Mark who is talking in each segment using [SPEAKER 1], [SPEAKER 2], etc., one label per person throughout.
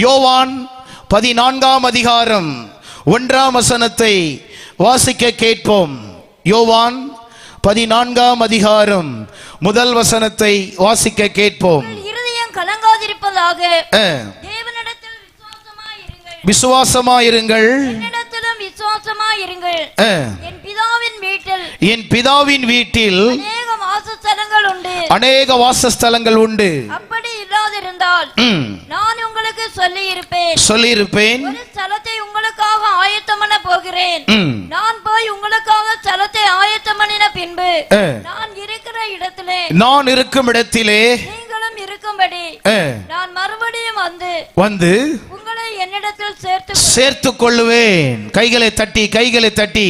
[SPEAKER 1] யோவான் 14ஆம் அதிகாரம் 1ஆம் வசனத்தை வாசிக்க கேட்போம். யோவான் 14ஆம் அதிகாரம் 1 வசனத்தை வாசிக்க கேட்போம்.
[SPEAKER 2] இருதயம் கலங்காதிருப்பதாக தேவனிடத்தில்
[SPEAKER 1] விசுவாசமாயிருங்கள்,
[SPEAKER 2] என்னிடத்திலும் விசுவாசமாயிருங்கள். என் பிதாவின் வீட்டில்
[SPEAKER 1] அநேக வாசஸ்தலங்கள் உண்டு.
[SPEAKER 2] அப்படி இல்லாதிருந்தால் நான் உங்களுக்கு
[SPEAKER 1] சொல்லியிருப்பேன்.
[SPEAKER 2] ஒரு ஸ்தலத்தை உங்களுக்காக ஆயத்தம் பண்ண போகிறேன். நான் போய் உங்களுக்காக ஸ்தலத்தை ஆயத்தம் பண்ணின பின்பு நான் இருக்கும் இடத்திலே
[SPEAKER 1] நீங்களும் இருக்கும்படி
[SPEAKER 2] நான் மறுபடியும்
[SPEAKER 1] வந்து
[SPEAKER 2] உங்களை என்னிடத்தில்
[SPEAKER 1] சேர்த்துக் கொள்ளுவேன். கைகளை தட்டி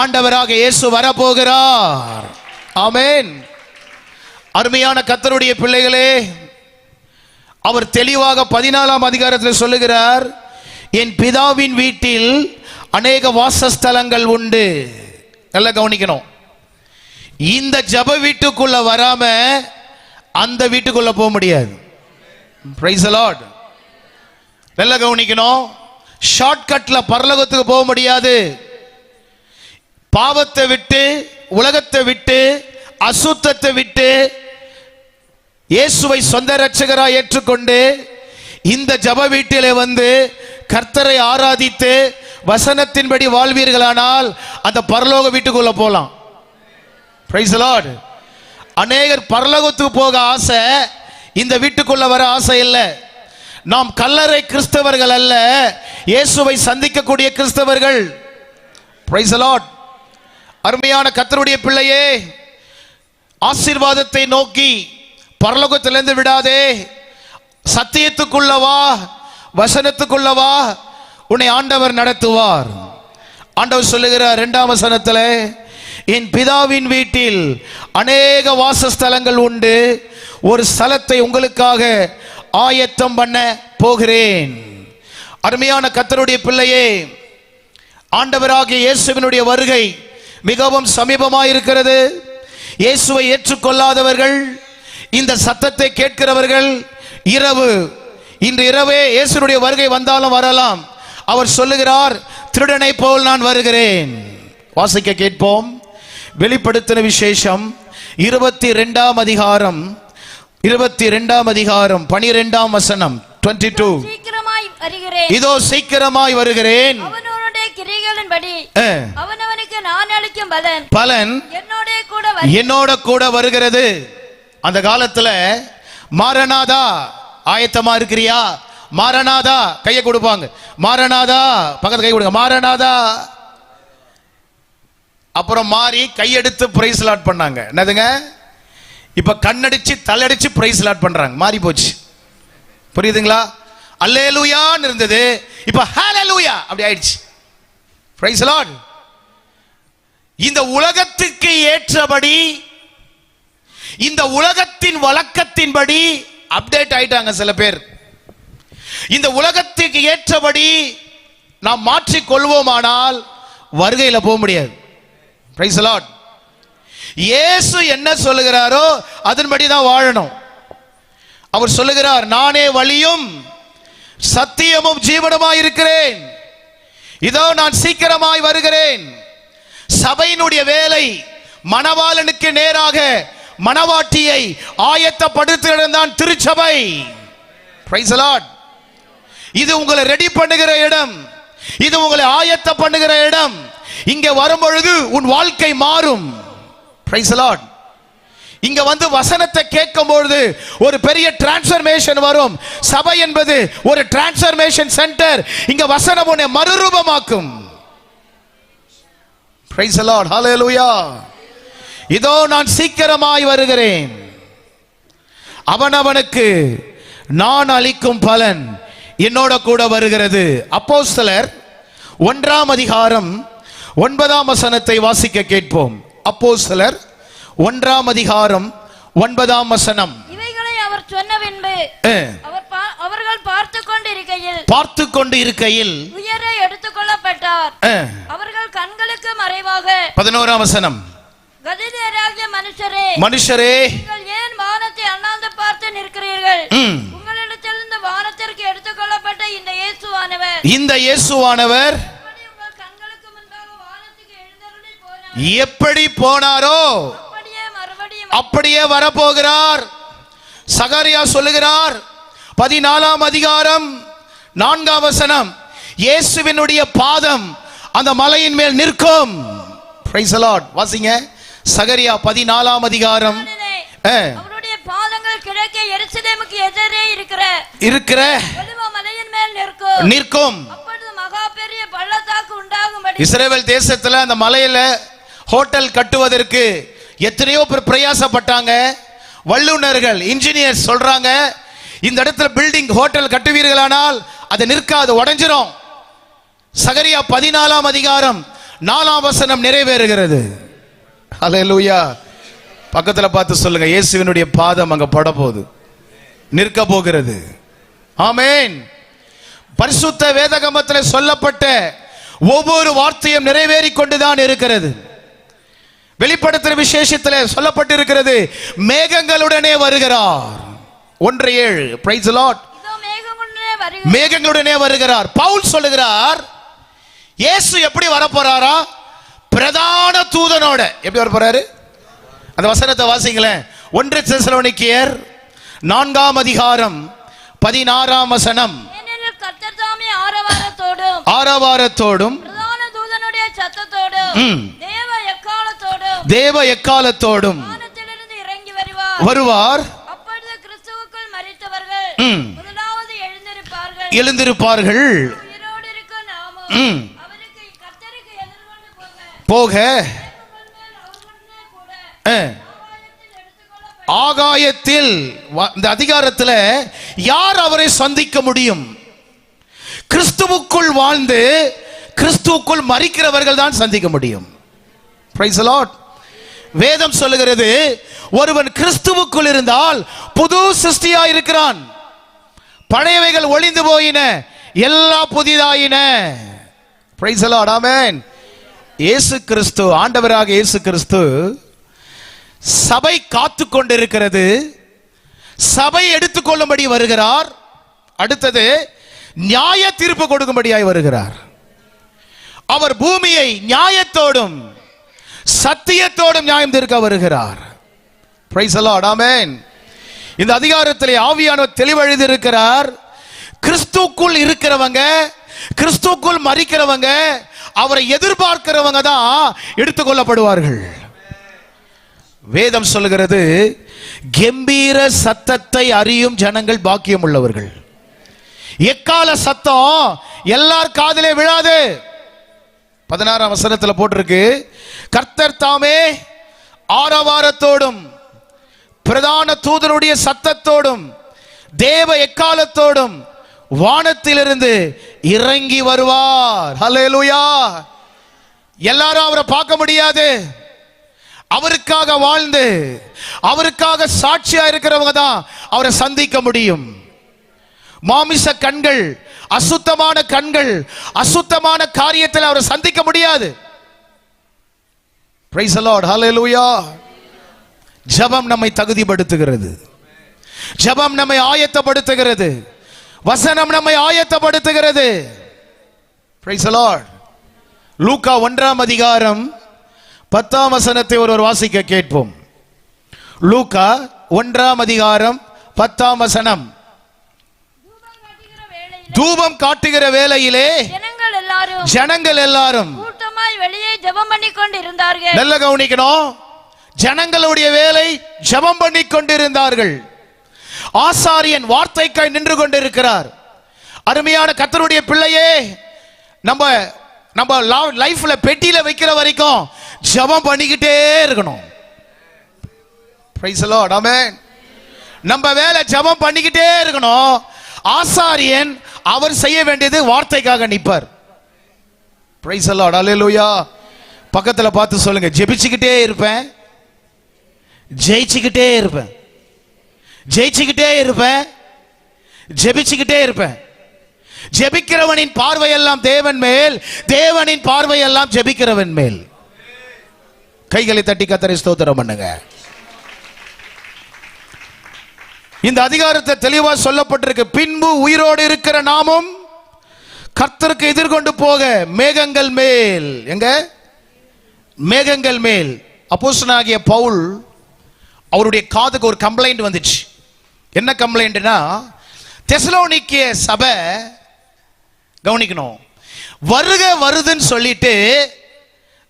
[SPEAKER 1] ஆண்டவராக இயேசு வரப்போகிறார். ஆமென். அருமையான கர்த்தருடைய பிள்ளைகளே, அவர் தெளிவாக 14ஆம் அதிகாரத்தில் சொல்லுகிறார், என் பிதாவின் வீட்டில் அநேக வாசஸ்தலங்கள் உண்டு. நல்லா கவனிக்கணும். இந்த ஜப வீட்டுக்குள்ள வராம அந்த வீட்டுக்குள்ள போக முடியாது. Praise the Lord. நல்லா கவனிக்கணும். ஷார்ட்கட்ல பரலோகத்துக்கு போக முடியாது. பாவத்தை விட்டு, உலகத்தை விட்டு, அசுத்தத்தை விட்டு இயேசுவை சொந்த இரட்சகராய் ஏற்றுக்கொண்டு இந்த ஜப வீட்டிலே வந்து கர்த்தரை ஆராதித்து வசனத்தின்படி வாழ்வீர்களானால் அந்த பரலோக வீட்டுக்குள்ள போலாம். Price the Lord. அநேகர் பரலோகத்துக்கு போக ஆசை, இந்த வீட்டுக்குள்ள வர ஆசை இல்லை. நாம் கல்லறை கிறிஸ்தவர்கள் அல்ல, இயேசுவை சந்திக்கக்கூடிய கிறிஸ்தவர்கள். Price the Lord. அருமையான கர்த்தருடைய பிள்ளையே, ஆசீர்வாதத்தை நோக்கி பரலோகத்திலிருந்து விடாதே. சத்தியத்துக்குள்ளவா, வசனத்துக்குள்ளவா, உன்னை ஆண்டவர் நடத்துவார். ஆண்டவர் சொல்லுகிறார் 2ஆம் வசனத்தில், என் பிதாவின் வீட்டில் அநேக வாசஸ்தலங்கள் உண்டு, ஒரு ஸ்தலத்தை உங்களுக்காக ஆயத்தம் பண்ண போகிறேன். அருமையான கர்த்தருடைய பிள்ளையே, ஆண்டவராகிய இயேசுவினுடைய வருகை மிகவும் சமீபமாயிருக்கிறது. இயேசுவை ஏற்றுக்கொள்ளாதவர்கள், இந்த சத்தத்தை கேட்கிறவர்கள், இன்று இரவே இயேசுனுடைய வருகை வந்தாலும் வரலாம். அவர் சொல்லுகிறார், திருடனை போல் நான் வருகிறேன். வாசிக்க கேட்போம். வெளிப்படுத்தின விசேஷம் 22ஆம் அதிகாரம் 12ஆம் வசனம் 22. இதோ சீக்கிரமாய் வருகிறேன்,
[SPEAKER 2] அவனவனுடைய கிரியைகளின்படி அவனவனுக்கு நான் அளிக்கும்
[SPEAKER 1] பலன் என்னோட கூட வருகிறது. அந்த காலத்துல மாரநாதா ஆயத்தமா இருக்கிறியா? மாரநாதா கையை கொடுப்பாங்க. மாரநாதா பக்கத்து கை கொடுங்க. மாரநாதா. அப்புறம் மாறி கையெடுத்து பிரைஸ் லாட் பண்ணாங்க. என்னதுங்க? இப்ப கண்ணடிச்சு தலையடிச்சு பிரைஸ் லாட் பண்றாங்க. மாறி போச்சு. புரியுதுங்களா? அல்லேலூயான்னு இருந்தது, இப்ப ஹalleluya அப்படி ஆயிடுச்சு. Praise Lord. இந்த உலகத்துக்கு ஏற்றபடி, இந்த உலகத்தின் வழக்கத்தின்படி அப்டேட் ஆயிட்டாங்க சில பேர். இந்த உலகத்துக்கு ஏற்றபடி நாம் மாற்றிக் கொள்வோமானால் வருகையில போக முடியாது. Praise the Lord. இயேசு என்ன சொல்லுகிறாரோ அதன்படி தான் வாழணும். அவர் சொல்லுகிறார், நானே வழியும் சத்தியமும் ஜீவனுமாய் இருக்கிறேன், இதோ நான் சீக்கிரமாய் வருகிறேன். சபையினுடைய வேலை மணவாளனுக்கு நேராக மணவாட்டியை ஆயத்தப்படுத்துகிறதான் திருச்சபை. Price the Lord. இது உங்களை ரெடி பண்ணுகிற இடம், இது உங்களை ஆயத்த பண்ணுகிற இடம். இங்க வரும்பொழுது உன் வாழ்க்கை மாறும். Price the Lord. இங்க வந்து வசனத்தை கேட்கும் பொழுது ஒரு பெரிய டிரான்ஸ்ஃபர்மேஷன் வரும். சபை என்பது ஒரு டிரான்ஸ்ஃபர்மேஷன் சென்டர். இங்க வசனம் உன்னை மறுரூபமாக்கும். Price the Lord. ஹalleluya. இதோ நான் சீக்கிரமாய் வருகிறேன், அவனவனுக்கு நான் அளிக்கும் பலன் என்னோட கூட வருகிறது. அப்போஸ்தலர் 1ஆம் அதிகாரம் 9ஆம் வசனத்தை வாசிக்க கேட்போம். அப்போஸ்தலர் 1ஆம் அதிகாரம் 9ஆம் வசனம்.
[SPEAKER 2] இவைகளை அவர் சொன்ன பின்பு அவர்கள்
[SPEAKER 1] பார்த்து கொண்டிருக்கையில்
[SPEAKER 2] உயர எடுத்துக்கொள்ளப்பட்டார். அவர்கள் கண்களுக்கு மறைவாக.
[SPEAKER 1] 11ஆம் வசனம்.
[SPEAKER 2] கலிலேயராகிய
[SPEAKER 1] மனுஷரே,
[SPEAKER 2] நீங்கள் ஏன் வானத்தை அண்ணாந்து பார்த்து நிற்கிறீர்கள்? உங்களிடத்தில் இந்த வானத்திற்கு எடுத்துக்கொள்ளப்பட்ட
[SPEAKER 1] இந்த இயேசுவானவர்
[SPEAKER 2] எப்படி உங்கள் கண்களுக்கு முன்பாக வானத்துக்கு எழுந்தருளி போனார்,
[SPEAKER 1] எப்படி போனாரோ
[SPEAKER 2] அப்படியே மறுபடியும்
[SPEAKER 1] அப்படியே வரப்போகிறார். சகரியா சொல்லுகிறார் 14ஆம் அதிகாரம் 4ஆம் வசனம், இயேசுவினுடைய பாதம் அந்த மலையின் மேல் நிற்கும். Price the Lord. வாசிங்க சகரியா 14ஆம் அதிகாரம்.
[SPEAKER 2] அவருடைய பாதங்கள் கிழக்கே எருசலேமுக்கு எதிரே இருக்கிற ஒலிவ மலையின் மேல் நிற்கும். அப்பொழுது மகா பெரிய பள்ளத்தாக்கு உண்டாகும்படி
[SPEAKER 1] இஸ்ரவேல் தேசத்துல அந்த மலையில ஹோட்டல் கட்டுவதற்கு எத்தனையோ பேர் பிரயாசப்பட்டாங்க. வல்லுநர்கள் இன்ஜினியர்ஸ் சொல்றாங்க, இந்த இடத்துல பில்டிங் ஹோட்டல் கட்டுவீர்களானால் அது நிற்காது, உடைஞ்சிரும். சகரியா 14ஆம் அதிகாரம் 4ஆம் வசனம் நிறைவேறுகிறது. ஹல்லேலூயா. பக்கத்துல பார்த்து சொல்லுங்க, இயேசுவினுடைய பாதம் அங்க பட போகுது, நிற்க போகிறது. ஆமென். பரிசுத்த வேதகமத்தில் சொல்லப்பட்ட ஒவ்வொரு வார்த்தையும் நிறைவேறி கொண்டுதான் இருக்கிறது. வெளிப்படுத்துற விசேஷத்தில் சொல்லப்பட்டிருக்கிறது, மேகங்களுடனே வருகிறார். 1:7. Price the Lord. மேகங்களுடனே வருகிறார். பவுல் சொல்லுகிறார், இயேசு எப்படி வரப்போறாரா? பிரதான தூதனோட. எப்படி வரப்போறாரு? அந்த வசனத்தை வாசிங்களேன். 1 தெசலோனிக்கேயர் 4ஆம் அதிகாரம் 16ஆம் வசனம்.
[SPEAKER 2] கர்த்தர் தாமே ஆரவாரத்தோடும் பிரதான தூதனுடைய சத்தத்தோடும்
[SPEAKER 1] தேவ எக்காலத்தோடும்
[SPEAKER 2] வானத்திலிருந்து இறங்கி வருவார்.
[SPEAKER 1] அப்பொழுது
[SPEAKER 2] கிறிஸ்துவுக்குள் மரித்தவர்கள் முதலாவது
[SPEAKER 1] எழுந்திருப்பார்கள்.
[SPEAKER 2] உயிரோடு இருக்கும் நாமும் அவருக்கு கர்த்தருக்கு எதிர்கொண்டு
[SPEAKER 1] போக ஆகாயத்தில். இந்த அதிகாரத்தில் யார் அவரை சந்திக்க முடியும்? கிறிஸ்துவுக்குள் வாழ்ந்து கிறிஸ்துவுக்குள் மரிக்கிறவர்கள் தான் சந்திக்க முடியும். Price the Lord. வேதம் சொல்லுகிறது, ஒருவன் கிறிஸ்துவுக்குள் இருந்தால் புது சிருஷ்டியா இருக்கிறான், பழையவைகள் ஒளிந்து போயின, எல்லாம் புதிதாயின. Price the lord. ஆமென். இயேசு கிறிஸ்து, ஆண்டவராக இயேசு கிறிஸ்து சபை காத்து கொண்டிருக்கிறது. சபை எடுத்துக்கொள்ளும்படி வருகிறார். அடுத்தது நியாய தீர்ப்பு கொடுக்கும்படியாய் வருகிறார். அவர் பூமியை நியாயத்தோடும் சத்தியத்தோடும் நியாயம் தீர்க்க வருகிறார். Praise the lord. ஆமென். இந்த அதிகாரத்திலே ஆவியானவர் தெளிவெழுதி இருக்கிறார். கிறிஸ்துவுக்குள் இருக்கிறவங்க, கிறிஸ்துவுக்குள் மரிக்கிறவங்க, அவரை எதிர்பார்க்கிறவங்க தான் எடுத்துக்கொள்ளப்படுவார்கள். வேதம் சொல்லுகிறது, கம்பீர சத்தத்தை அறியும் ஜனங்கள் பாக்கியம் உள்ளவர்கள். எக்கால சத்தம் எல்லார் காதிலே விழாது. 16ஆம் வசனத்தில் போட்டிருக்கு, கர்த்தர் தாமே ஆரவாரத்தோடும் பிரதான தூதனுடைய சத்தத்தோடும் தேவ எக்காலத்தோடும் வானத்திலிருந்து இறங்கி வருவார். ஹல்லேலூயா. எல்லாரும் அவரை பார்க்க முடியாது. அவருக்காக வாழ்ந்து அவருக்காக சாட்சியா இருக்கிறவங்க தான் அவரை சந்திக்க முடியும். மாமிச கண்கள், அசுத்தமான கண்கள், அசுத்தமான காரியத்தில் அவரை சந்திக்க முடியாது. Praise the lord. ஹல்லேலூயா. ஜெபம் நம்மை தகுதிப்படுத்துகிறது. ஜெபம் நம்மை ஆயத்தப்படுத்துகிறது. வசனம் நம்மை ஆயத்தப்படுத்துகிறது. Price the Lord. லூக்கா 1ஆம் அதிகாரம் 10ஆம் வசனத்தை ஒருவர் வாசிக்க கேட்போம். லூக்கா 1ஆம் அதிகாரம் 10ஆம் வசனம். தூபம் காட்டுகிற வேளையிலே ஜனங்கள் எல்லாரும்
[SPEAKER 2] கூட்டமாய் வெளியே ஜெபம் பண்ணிக் கொண்டிருந்தார்கள்.
[SPEAKER 1] நல்ல கவனிக்கணும். ஜனங்களுடைய வேலை ஜெபம் பண்ணிக் கொண்டிருந்தார்கள். ஆசாரியன் வார்த்தைக்காய் நின்று கொண்டிருக்கிறார். அருமையான கர்த்தருடைய பிள்ளையே, நம்ம லைஃப்ல பெட்டியில வைக்கிற வரைக்கும் ஜெபம் பண்ணிக்கிட்டே இருக்கணும். Praise the lord. ஆமென். நம்ம வேலை ஜெபம் பண்ணிக்கிட்டே இருக்கணும். ஆசாரியன் அவர் செய்ய வேண்டியது வார்த்தைக்காக நிற்பார். Praise the lord. ஹல்லேலூயா. பக்கத்துல பார்த்து சொல்லுங்க, ஜெபிச்சுக்கிட்டே இருப்பேன், ஜெயிச்சுக்கிட்டே இருப்பேன், ஜெயிச்சுக்கிட்டே இருப்பேன், ஜெபிச்சுக்கிட்டே இருப்பேன். ஜெபிக்கிறவனின் பார்வையெல்லாம் தேவன் மேல், தேவனின் பார்வையெல்லாம் ஜெபிக்கிறவன் மேல். கைகளை தட்டி கர்த்தரை ஸ்தோத்திரம் பண்ணுங்க. இந்த அதிகாரத்தை தெளிவா சொல்லப்பட்டிருக்கு. பின்பு உயிரோடு இருக்கிற நாமும் கர்த்தருக்கு எதிர்கொண்டு போக மேகங்கள் மேல், எங்க மேகங்கள் மேல். அப்போஸ்தலனாகிய பவுல் அவருடைய காதுக்கு ஒரு கம்ப்ளைண்ட் வந்துச்சு. என்ன கம்ப்ளைண்ட்னா, தெசலோனிக்கே சபை கவனிக்கணும், வருக வருதுன்னு சொல்லிட்டு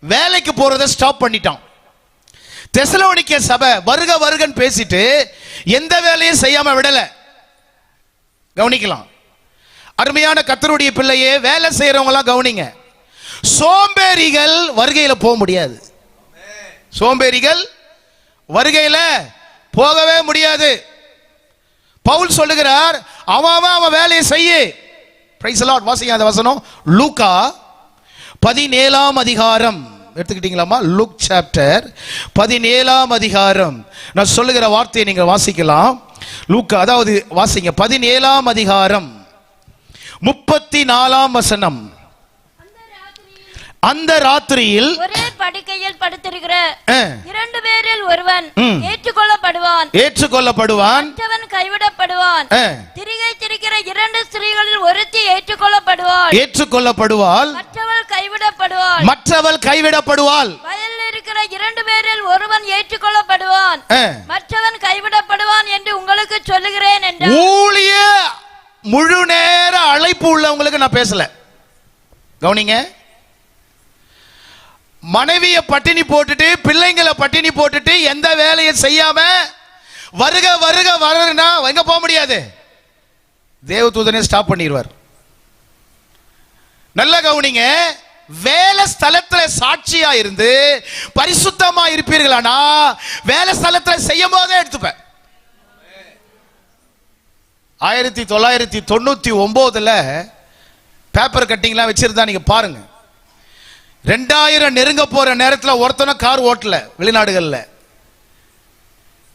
[SPEAKER 1] வேலைக்கு போறதை ஸ்டாப் பண்ணிட்டான். தெசலோனிக்கே சபை வருக வருகன்னு பேசிட்டு எந்த வேலையும் செய்யாம விடல. கவனிக்கலாம் அருமையான கர்த்தருடைய பிள்ளையே, வேலை செய்யறவங்க எல்லாம் கவனிங்க. சோம்பேறிகள் வருகையில போக முடியாது. சோம்பேறிகள் வருகையில போகவே முடியாது. பவுல் சொல்லுகிறார், அவன் வேலையை செய்ய. Price the Lord. வாசிங்க அந்த வசனம். லூக்கா 17ஆம் அதிகாரம் எடுத்துக்கிட்டீங்களாமா? லூக் சாப்டர் 17ஆம் அதிகாரம். நான் சொல்லுகிற வார்த்தையை நீங்க வாசிக்கலாம். லூக்கா, அதாவது வாசிங்க 17ஆம் அதிகாரம் 34ஆம் வசனம். அந்த ராத்திரியில்
[SPEAKER 2] ஒரே படுக்கையில் படுத்திருக்கிற இரண்டு பேரில் ஒருவன் ஏற்றுக்கொள்ளப்படுவான்,
[SPEAKER 1] மற்றவன்
[SPEAKER 2] கைவிடப்படுவான். திரிகை திரிக்கிற இரண்டு ஸ்திரீகளில் ஒருத்தி ஏற்றுக்கொள்ளப்படுவாள்,
[SPEAKER 1] மற்றவள் கைவிடப்படுவாள்.
[SPEAKER 2] வயலில் இருக்கிற இரண்டு பேரில் ஒருவன் ஏற்றுக்கொள்ளப்படுவான், மற்றவன் கைவிடப்படுவான் என்று உங்களுக்கு சொல்லுகிறேன் என்றார்.
[SPEAKER 1] ஊழிய முழு நேர அழைப்பு உள்ளவங்களுக்கு நான் பேசல. கவனிங்க, மனைவியை பட்டினி போட்டுட்டு பிள்ளைங்களை பட்டினி போட்டுட்டு எந்த வேலையை செய்யாம வருக வருக வருனா எங்க போக முடியாது. தேவதூதனை ஸ்டாப் பண்ணிடுவார். நல்ல கவனிங்க, வேலை ஸ்தலத்துல சாட்சியா இருந்து பரிசுத்தமா இருப்பீர்களானா வேலை ஸ்தலத்துல செய்யும் போதே எடுத்துப்பேன். 1999 பேப்பர் கட்டிங்லாம் வச்சிருந்தா நீங்க பாருங்க. 2000 நெருங்க போற நேரத்தில் ஒருத்தன கார் ஓட்டல. வெளிநாடுகள்ல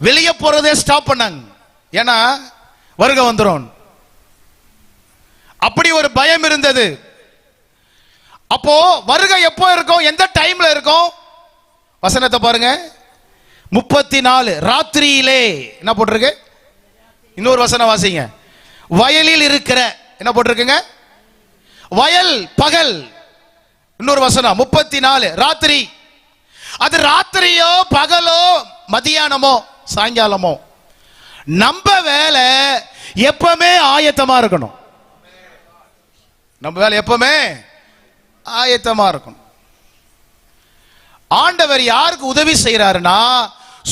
[SPEAKER 1] வெளியே போறதே ஸ்டாப் பண்ணாங்க. ஏன்னா வருகை வந்துரும். அப்படி ஒரு பயம் இருந்தது. அப்போ வருகை எப்போ இருக்கும், எந்த டைம்ல இருக்கும்? வசனத்தை பாருங்க. 34 ராத்திரியிலே என்ன போட்டிருக்கு? இன்னொரு வசனம் வாசிங்க. வயலில் இருக்கிற என்ன போட்டிருக்குங்க? வயல் பகல். இன்னொரு வசனம் 34 ராத்திரி. அது ராத்திரியோ பகலோ மதியானமோ சாயங்காலமோ, நம்ம வேலை எப்பவுமே ஆயத்தமா இருக்கணும். நம்ம வேலை எப்பவுமே ஆயத்தமா இருக்கணும். ஆண்டவர் யாருக்கு உதவி செய்யறாருன்னா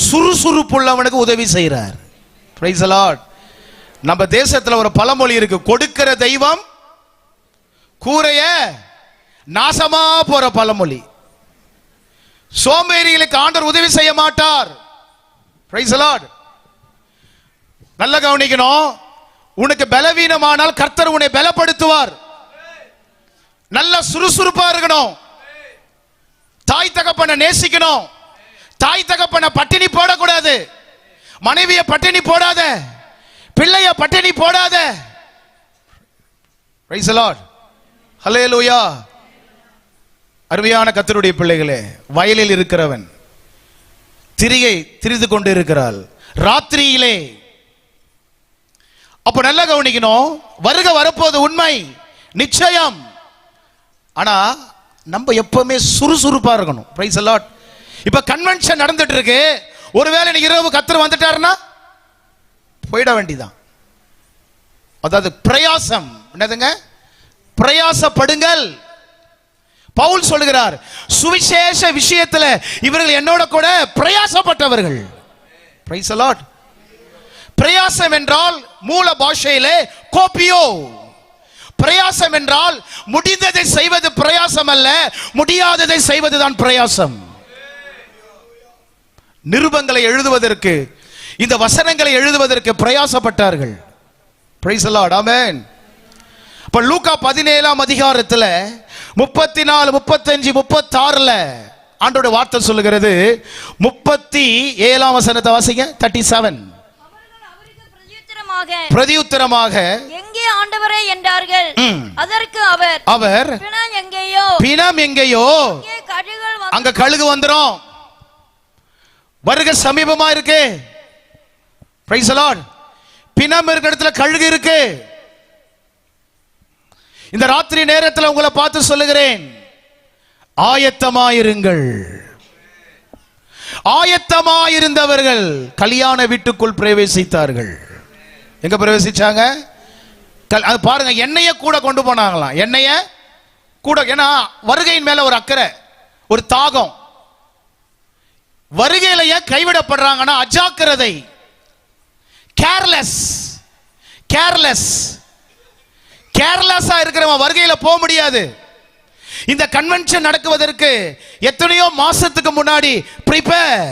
[SPEAKER 1] சுறுசுறுப்புள்ளவனுக்கு உதவி செய்யறார். Praise the lord. நம்ம தேசத்துல ஒரு பழமொழி இருக்கு, கொடுக்கிற தெய்வம் கூரைய நாசமா போற பழமொழி. சோம்பேறிகளுக்கு ஆண்டவர் உதவி செய்ய மாட்டார். Price the Lord. நல்ல கவனிக்கணும். உனக்கு பலவீனமானால் கர்த்தர் உன்னை பலப்படுத்துவார். நல்ல சுறுசுறுப்பா இருக்கணும். தாய் தகப்பனை நேசிக்கணும். தாய் தகப்பனை பட்டினி போடக்கூடாது. மனைவியை பட்டினி போடாத, பிள்ளைய பட்டினி போடாத. Praise the lord. ஹல்லேலூயா. அருமையான கர்த்தருடைய பிள்ளைகளே, வயலில் இருக்கிறவன் திரிகை திரிந்து கொண்டு இருக்கிறாள் ராத்திரியிலே. அப்ப நல்லா கவனிக்கணும். வருகை வரப்போது உண்மை, நிச்சயம். ஆனா நம்ம எப்பவுமே சுறுசுறுப்பா இருக்கணும். Praise the Lord. இப்ப கன்வென்ஷன் நடந்துட்டு இருக்கு. ஒருவேளை இன்னைக்கு இரவு கர்த்தர் வந்துட்டாருன்னா போயிட வேண்டியதான். அதாவது பிரயாசம். என்னதுங்க? பிரயாசப்படுங்கள். பவுல் சொல்லுகிறார், சுவிசேஷ விஷயத்துல இவர்கள் என்னோட கூட பிரயாசப்பட்டவர்கள். Price the Lord. பிரயாசம் என்றால் மூல பாஷையிலே கோபியோ. பிரயாசம் என்றால் முடிந்ததை செய்வது பிரயாசம் அல்ல, முடியாததை செய்வதுதான் பிரயாசம். நிருபங்களை எழுதுவதற்கு, இந்த வசனங்களை எழுதுவதற்கு பிரயாசப்பட்டார்கள். Price the lord. ஆமென். இப்ப லூக்கா 17ஆம் அதிகாரத்துல 34, 35, 36 ஆண்டோட வார்த்தை சொல்லுகிறது. 37ஆம் வசனத்தை வாசிங்க. 37. பிரதியுத்தரமாக
[SPEAKER 2] எங்கே ஆண்டவரே என்றார்கள். அதற்கு அவர் பிணம் எங்கேயோ
[SPEAKER 1] அங்க கழுகு வந்துரும். வருகை சமீபமா இருக்கு. Price the Lord. பிணம் இருக்கிற இடத்துல கழுகு இருக்கு. இந்த ராத்திரி நேரத்தில் உங்களை பார்த்து சொல்லுகிறேன், ஆயத்தமாயிருங்கள். ஆயத்தமாயிருந்தவர்கள் கல்யாண வீட்டுக்குள் பிரவேசித்தார்கள். எங்க பிரவேசிச்சாங்க? அது பாருங்க, எண்ணெய கூட கொண்டு போனாங்களாம். எண்ணெய கூட, ஏன்னா வருகையின் மேல ஒரு அக்கறை, ஒரு தாகம். வருகையில ஏன் கைவிடப்படுறாங்கன்னா அஜாக்கிரதை, கேர்லெஸ். கேர்லெஸ்ஸா இருக்கிறவன் வருகையில போக முடியாது. இந்த கன்வென்ஷன் நடக்குவதற்கு எத்தனையோ மாசத்துக்கு முன்னாடி prepare.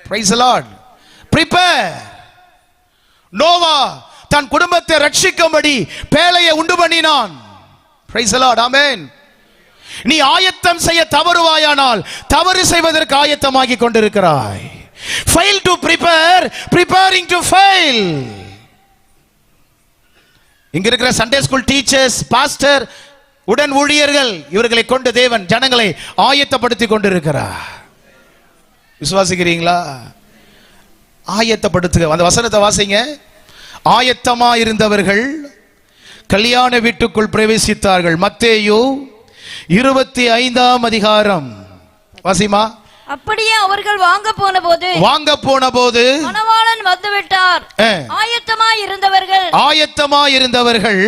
[SPEAKER 1] Praise the Lord. Prepare. Noah தன் குடும்பத்தை ரட்சிக்கும்படி பேழையை உண்டு பண்ணினான். Praise the Lord. Amen. நீ ஆயத்தம் செய்ய தவறுவாயானால் தவறு செய்வதற்கு ஆயத்தமாகி கொண்டிருக்கிறாய். Fail to prepare, preparing to fail. இங்க இருக்கிற சண்டே ஸ்கூல் டீச்சர்ஸ், பாஸ்டர், உடன் ஊழியர்கள், இவர்களை கொண்டு தேவன் ஜனங்களை ஆயத்தப்படுத்தி கொண்டிருக்கிறார். விசுவாசிக்கிறீங்களா? ஆயத்தப்படுத்துக. அந்த வசனத்தை வாசிங்க. ஆயத்தமா இருந்தவர்கள் கல்யாண வீட்டுக்குள் பிரவேசித்தார்கள். மத்தேயு 25ஆம் அதிகாரம் வாசிமா.
[SPEAKER 2] அப்படியே அவர்கள் வாங்க போன போது மணவாளன் வந்து விட்டார். ஆயத்தமாய் இருந்தவர்கள்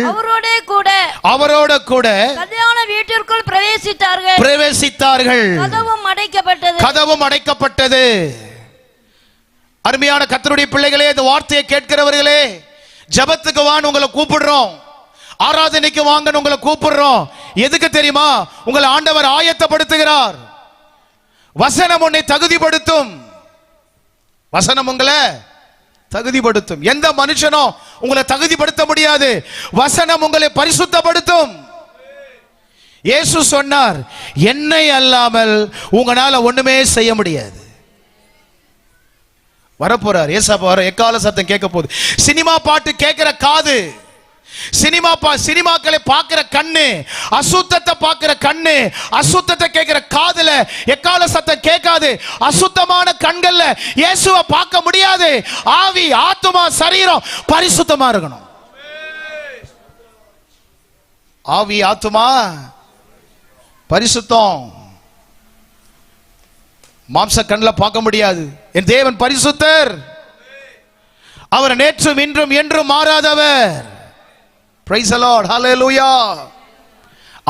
[SPEAKER 2] அவரோட கூட கல்யாண வீட்டிற்குள் பிரவேசித்தார்கள். கதவும் அடைக்கப்பட்டது. அருமையான கர்த்தருடைய பிள்ளைகளே, இந்த வார்த்தையை கேட்கிறவர்களே, ஜெபத்துக்கு வான்னு உங்களை கூப்பிடுறோம், ஆராதனைக்கு வாங்கன்னு உங்களை கூப்பிடுறோம். எதுக்கு தெரியுமா? உங்களை ஆண்டவர் ஆயத்தப்படுத்துகிறார். வசனம் உன்னை தகுதிப்படுத்தும். வசனம் உங்களை தகுதிப்படுத்தும். எந்த மனுஷனும் உங்களை தகுதிப்படுத்த முடியாது. வசனம் உங்களை பரிசுத்தப்படுத்தும். இயேசு சொன்னார், என்னை அல்லாமல் உங்களால ஒண்ணுமே செய்ய முடியாது. வரப்போறார் ஏசாப்பா, வர எக்கால சத்தம் கேட்க போகுது. சினிமா பாட்டு கேட்கிற காது, சினிமாக்களை பார்க்கிற கண்ணு, அசுத்தத்தை பார்க்கிற கண்ணு, அசுத்தத்தை கேட்கிற காதுல எக்கால சத்தம் கேட்காது. அசுத்தமான கண்கள்ல இயேசுவை பார்க்க முடியாது. ஆவி, ஆத்துமா, சரீரம் பரிசுத்தமா இருக்கணும். ஆவி, ஆத்துமா பரிசுத்தம். மாம்ச கண்ணில் பார்க்க முடியாது. என் தேவன் பரிசுத்தர். அவர் நேற்றும் இன்றும் என்றும் மாறாதவர். Praise the Lord. Hallelujah.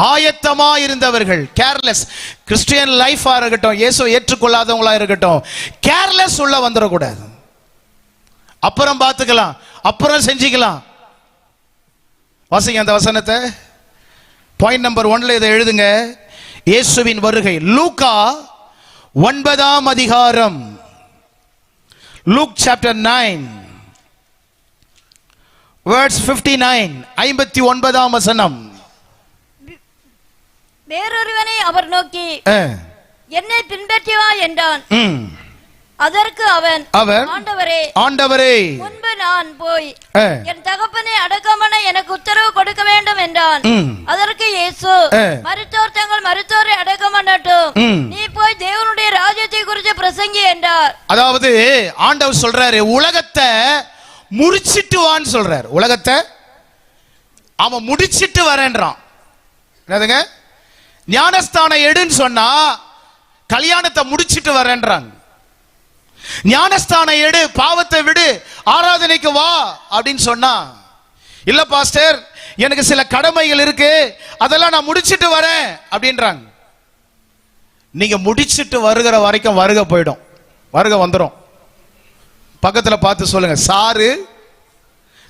[SPEAKER 2] ஆயத்தமா இருந்தவர்கள், கேர்லெஸ். கிறிஸ்டியன் லைஃபா இருக்கட்டும், இயேசுவை ஏற்றுக்கொள்ளாதவங்களா இருக்கட்டும், கேர்லெஸ் உள்ள வந்துடக்கூடாது. அப்புறம் பார்த்துக்கலாம், அப்புறம் செஞ்சுக்கலாம். வாசிங்க அந்த வசனத்தை. பாயிண்ட் நம்பர் 1ல இதை எழுதுங்க. இயேசுவின் வருகை. லூக்கா 9ஆம் அதிகாரம், Luke chapter 9 verse 59, 59ஆம் வசனம். வேறொருவனை அவர் நோக்கி என்னை பின்பற்றி வா என்றான். அதற்கு அவன் ஆண்டவரே, முன்பு நான் போய் என் தகப்பனை அடக்கம் பண்ண எனக்கு உத்தரவு கொடுக்க வேண்டும் என்றான். அதற்கு இயேசு, மரித்தோர் தங்கள் மரித்தோரை அடக்கம் பண்ணட்டும், நீ போய் தேவனுடைய ராஜ்யத்தை குறித்து பிரசங்கி என்றார்.
[SPEAKER 1] அதாவது ஆண்டவர் சொல்றாரு, உலகத்தை முடிச்சிட்டு வான்னு சொல்றார். உலகத்தை அவன் முடிச்சிட்டு வரேன்றான். என்னதுங்க? ஞானஸ்தானம் எடுன்னு சொன்னா கல்யாணத்தை முடிச்சிட்டு வரேன்றாங்க. ஞானஸ்தானம் எடு, பாவத்தை விடு, ஆராதனைக்கு வா அப்படின்னு சொன்னா, இல்ல பாஸ்டர் எனக்கு சில கடமைகள் இருக்கு, அதெல்லாம் நான் முடிச்சிட்டு வரேன் அப்படின்றாங்க. நீங்க முடிச்சிட்டு வருகிற வரைக்கும் வருகை போயிடும், வருகை வந்துடும். பக்கத்துல பார்த்து சொல்லுங்க, சாறு,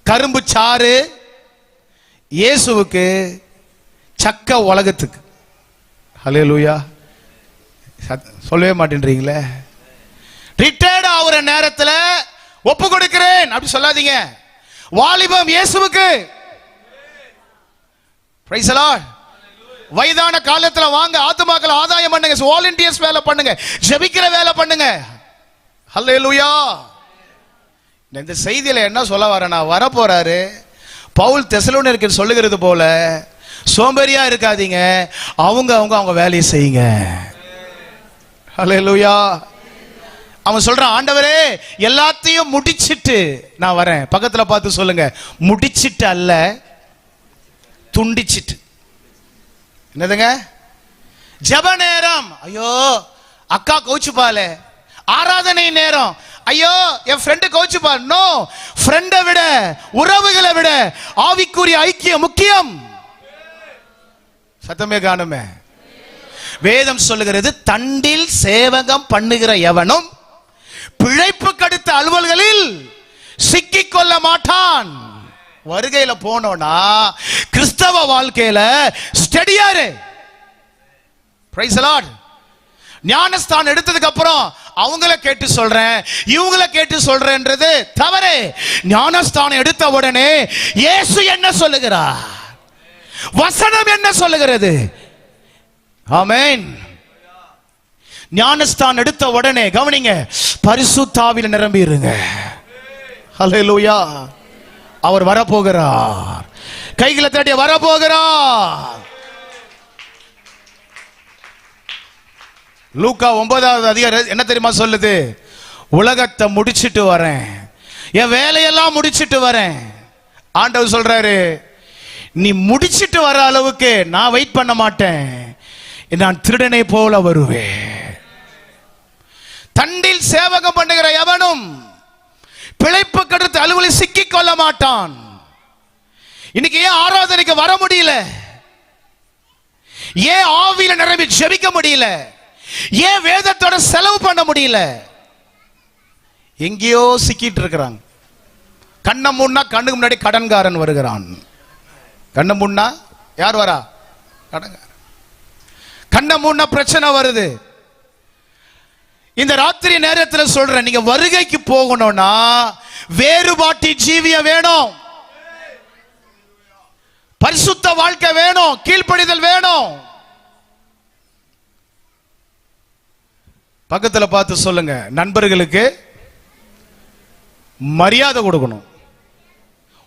[SPEAKER 1] கரும்பு சாறு இயேசுவுக்கு, சக்க உலகத்துக்கு. ஹல்லேலூயா. சொல்லவே மாட்டேன்றீங்களே. ரிட்டையர்ட் ஆகுற நேரத்தில் ஒப்பு கொடுக்கிறேன் அப்படி சொல்லாதீங்க. வாலிபம் இயேசுவுக்கு. Price the Lord. வயதான காலத்துல வாங்க, ஆத்துமாக்களை ஆதாயம் பண்ணுங்க, வாலண்டியர்ஸ் வேலை பண்ணுங்க, ஜெபிக்கிற வேலை பண்ணுங்க. ஹல்லேலூயா. இந்த செய்தியில என்ன சொல்ல வரேன்னா, வர போறாரு பவுல் தெசலோனிக்கேயருக்கு சொல்லுகிறது போல, சோம்பேறியா இருக்காதீங்க, அவங்க வேலையை செய்யுங்க. ஹல்லேலூயா. அவன் சொல்றான், ஆண்டவரே எல்லாத்தையும் முடிச்சிட்டு நான் வரேன். பக்கத்துல பார்த்து சொல்லுங்க, முடிச்சிட்டு அல்ல, துண்டிச்சிட்டு. என்னதுங்க? ஜெப நேரம், ஐயோ அக்கா கோச்சுப்பாலே. ஆராதனை நேரம், ஐயோ என் ஃப்ரெண்டு கோச்சுப்பா. நோ, ஃப்ரெண்டை விட, உறவுகளை விட ஆவிக்குரிய ஐக்கியம் முக்கியம். சத்தமே காணுமே. வேதம் சொல்லுகிறது, தண்டில் சேவகம் பண்ணுகிற எவனும் பிழைப்பு கடுத்த அலுவல்களில் சிக்கிக் கொள்ள மாட்டான். வருகையில போனோம்னா கிறிஸ்தவ வாழ்க்கையில ஸ்டெடியாரு. Price the Lord. ஞானஸ்தானம் எடுத்ததுக்கு அப்புறம் அவங்கள கேட்டு சொல்றேன், இவங்கள கேட்டு சொல்றேன்றது தவறு. ஞானஸ்தானம் எடுத்த உடனே இயேசு என்ன சொல்லுகிறார், வசனம் என்ன சொல்லுகிறது? ஆமென். ஞானஸ்தானம் எடுத்த உடனே கவனிங்க, பரிசுத்த ஆவியில நிரம்பி இருங்க. ஹல்லேலூயா. அவர் வரப்போகிறார். கைகளை தட்டி வரப்போகிறார். லூக்கா 9வது அதிகாரம் என்ன தெரியுமா சொல்லுது? உலகத்தை முடிச்சிட்டு வரேன், என் வேலையெல்லாம் முடிச்சிட்டு வரேன். ஆண்டவர் சொல்றாரு, நீ முடிச்சிட்டு வர அளவுக்கு நான் வெயிட் பண்ண மாட்டேன், நான் திருடனை போல வருவேன். தண்டில் சேவகம் பண்ணுகிற எவனும் பிழைப்பு கடுத்த அலுவலில் சிக்கிக் கொள்ள மாட்டான். இன்னைக்கு ஏன் ஆராதனைக்கு வர முடியல? ஏன் ஆவியில நிரம்பி ஜெபிக்க முடியல? ஏன் வேதத்தோட செலவு பண்ண முடியல? எங்கேயோ சிக்கிட்டு இருக்கிறாங்க. கண்ணை முன்னா கண்ணுக்கு முன்னாடி கடன்காரன் வருகிறான். கண்ணை முன்னா யார் வரா? கடன்காரன். கண்ணை முன்னா பிரச்சனை வருது. இந்த ராத்திரி நேரத்தில் சொல்றேன், நீங்க வருகைக்கு போகணும்னா வேறுபாட்டி ஜீவிய வேணும், பரிசுத்த வாழ்க்கை வேணும், கீழ்ப்படிதல் வேணும். பக்கத்துல பார்த்து சொல்லுங்க, நண்பர்களுக்கு மரியாதை கொடுக்கணும்,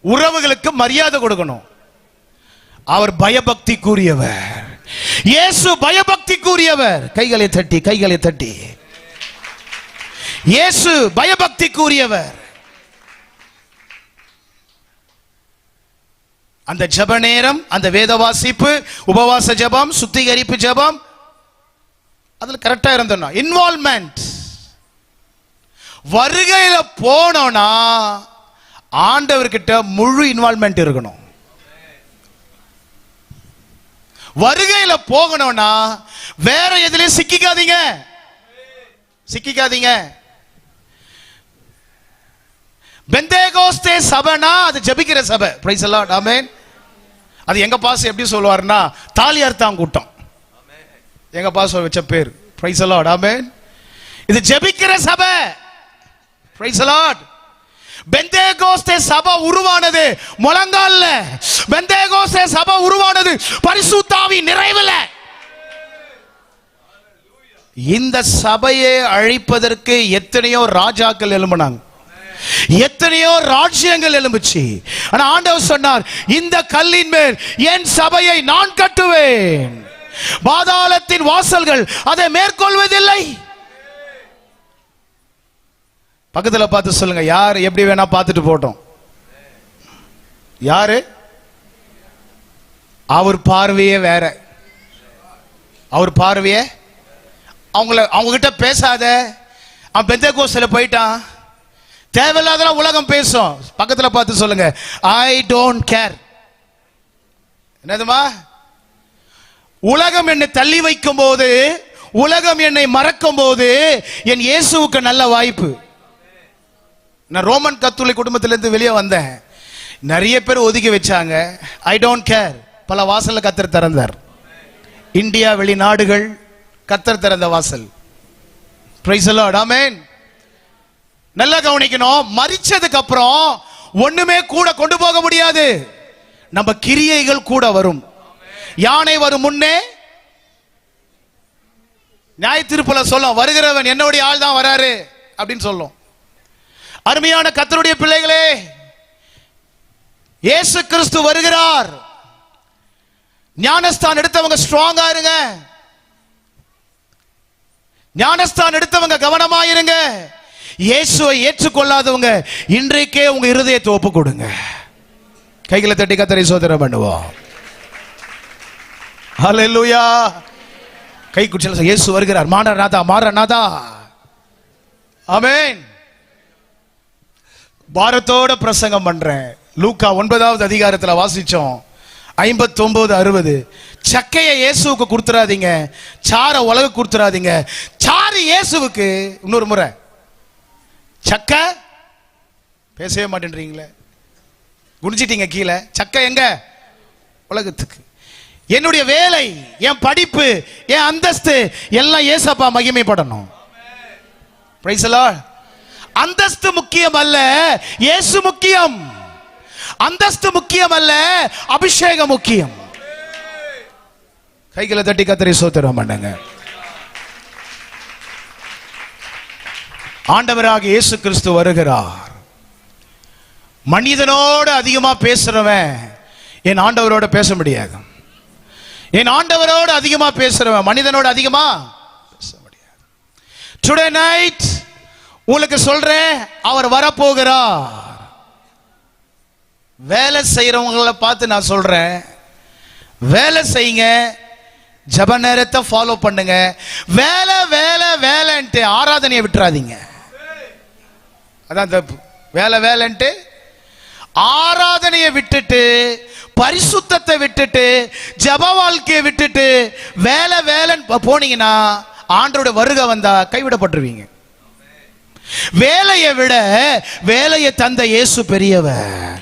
[SPEAKER 1] உறவுகளுக்கு மரியாதை கொடுக்கணும். அவர் பயபக்தி கூறியவர். இயேசு பயபக்தி கூறியவர். கைகளை தட்டி, கைகளை தட்டி. இயேசு பயபக்தி கூறியவர். அந்த ஜெப நேரம், அந்த வேத வாசிப்பு, உபவாச ஜெபம், சுத்திகரிப்பு ஜெபம், அதுல கரெக்டா இருந்தோம்னா இன்வால்வ்மெண்ட். வருகையில போனோம்னா ஆண்டவர்கிட்ட முழு இன்வால்வ்மெண்ட் இருக்கணும். வருகையில போகணும்னா வேற எதுலயும் சிக்கிக்காதீங்க, சிக்கிக்காதீங்க. பெந்தேகோஸ்தே சபைனா அது ஜெபிக்கிற சபை. Praise the lord. ஆமென். அது எங்க பாஸ் எப்படி சொல்வார்னா தாலியார்த்தாம் கூட்டம். எங்க பாஸ் வச்ச பேர். Praise the lord. ஆமென். இது ஜெபிக்கிற சபை. Praise the Lord. பெந்தேகோஸ்தே சபை உருவானது முழங்கால்ல. பெந்தேகோஸ்தே சபை உருவானது பரிசுத்த ஆவி நிறைவுல. இந்த சபையை அழிப்பதற்கு எத்தனையோ ராஜாக்கள் எழும்பினாங்க, எத்தனையோ ராஜ்யங்கள் எழும்புச்சு. ஆனா ஆண்டவர் சொன்னார், இந்த கல்லின் மேல் என் சபையை நான் கட்டுவேன், பாதாளத்தின் வாசல்கள் அதை மேற்கொள்வதில்லை. பக்கத்துல பார்த்து சொல்லுங்க, யார் எப்படி வேணா பார்த்துட்டு போட்டோம். யாரு? அவர் பார்வையே வேற. அவர் பார்வையே, அவங்க கிட்ட பேசாத, அவன் பெந்தேகோஸ்தேல போயிட்டான், தேவையில்லாத உலகம் பேசும். பக்கத்துல பார்த்து சொல்லுங்க, ஐ டோன்ட் கேர். என்னதுமா? உலகம் என்னை தள்ளி வைக்கும் போது, உலகம் என்னை மறக்கும் போது என் இயேசுவுக்கு நல்ல வாய்ப்பு. நான் ரோமன் கத்தோலிக்க குடும்பத்திலிருந்து வெளியே வந்தேன். நிறைய பேர் ஒதுக்கி வச்சாங்க. I don't care. பல வாசல்ல கர்த்தர் திறந்தார். இந்தியா, வெளிநாடுகள், கர்த்தர் திறந்த வாசல். Praise the lord. ஆமென். நல்லா கவனிக்கணும், மரிச்சதுக்கு அப்புறம் ஒண்ணுமே கூட கொண்டு போக முடியாது. நம்ம கிரியைகள் கூட வரும். யானை வரும் முன்னே நியாய தீர்ப்புல சொல்லும், வருகிறவன் என்னுடைய ஆள் தான் வராரு அப்படின்னு சொல்லும். அருமையான கர்த்தருடைய பிள்ளைகளே, இயேசு கிறிஸ்து வருகிறார். ஞானஸ்தானம் எடுத்தவங்க ஸ்ட்ராங்கா இருங்க. ஞானஸ்தானம் எடுத்தவங்க கவனமா இருங்க. இயேசுவை ஏற்றுக்கொள்ளாதவங்க இன்றைக்கே உங்க இருதயத்தை ஒப்பு கொடுங்க. கைகளை தட்டி கர்த்தரை சோதனை பண்ணுவோம். ஹல்லேலூயா. கை குச்சல இயேசு வருகிறார். மாரநாதா, மாரநாதா. ஆமென். பாரத்தோட பிரசங்கம் பண்றேன். லூக்கா 9வது அதிகாரத்துல வாசிச்சோம் 59-60. சக்கையை இயேசுவுக்கு கொடுத்துறாதீங்க, சார உலக கொடுத்துறாதீங்க. சாறு இயேசுவுக்கு. இன்னொரு முறை சக்க பேசவே மாட்டேன்றீங்களே, குடிச்சிட்டீங்க கீழே. சக்க எங்க? உலகத்துக்கு. என்னுடைய வேலை, என் படிப்பு, என் அந்தஸ்து எல்லாம் ஏசப்பா மகிமைப்படணும். Price the Lord. அந்தஸ்து முக்கியம் அல்ல, இயேசு முக்கியம். அந்தஸ்து முக்கியம் அல்ல, அபிஷேகம் முக்கியம். கைகளை தட்டி கர்த்தரை ஸ்தோத்திரம் பண்ணுங்க. ஆண்டவராக இயேசு கிறிஸ்து வருகிறார். மனிதனோடு அதிகமா பேசுறவன் என் ஆண்டவரோட பேச முடியாது. என் ஆண்டவரோடு அதிகமா பேசுறவன் மனிதனோடு அதிகமா பேச முடியாது. டுடே நைட் உங்களுக்கு சொல்றேன், அவர் வரப்போகிறார். வேலை செய்யறவங்களை பார்த்து நான் சொல்றேன், வேலை செய்யுங்க, ஜப நேரத்தை ஃபாலோ பண்ணுங்க. வேலை வேலை வேலைன்ட்டு ஆராதனையை விட்டுறாதீங்க. அதான் தப்பு. வேலை வேலைன்ட்டு ஆராதனையை விட்டுட்டு, பரிசுத்தத்தை விட்டுட்டு, ஜப வாழ்க்கையை விட்டுட்டு வேலை வேலைன்னு போனீங்கன்னா ஆண்டவருடைய வருகை வந்தா கைவிடப்பட்டுருவீங்க. வேலையை விட வேலையை தந்த இயேசு பெரியவர்.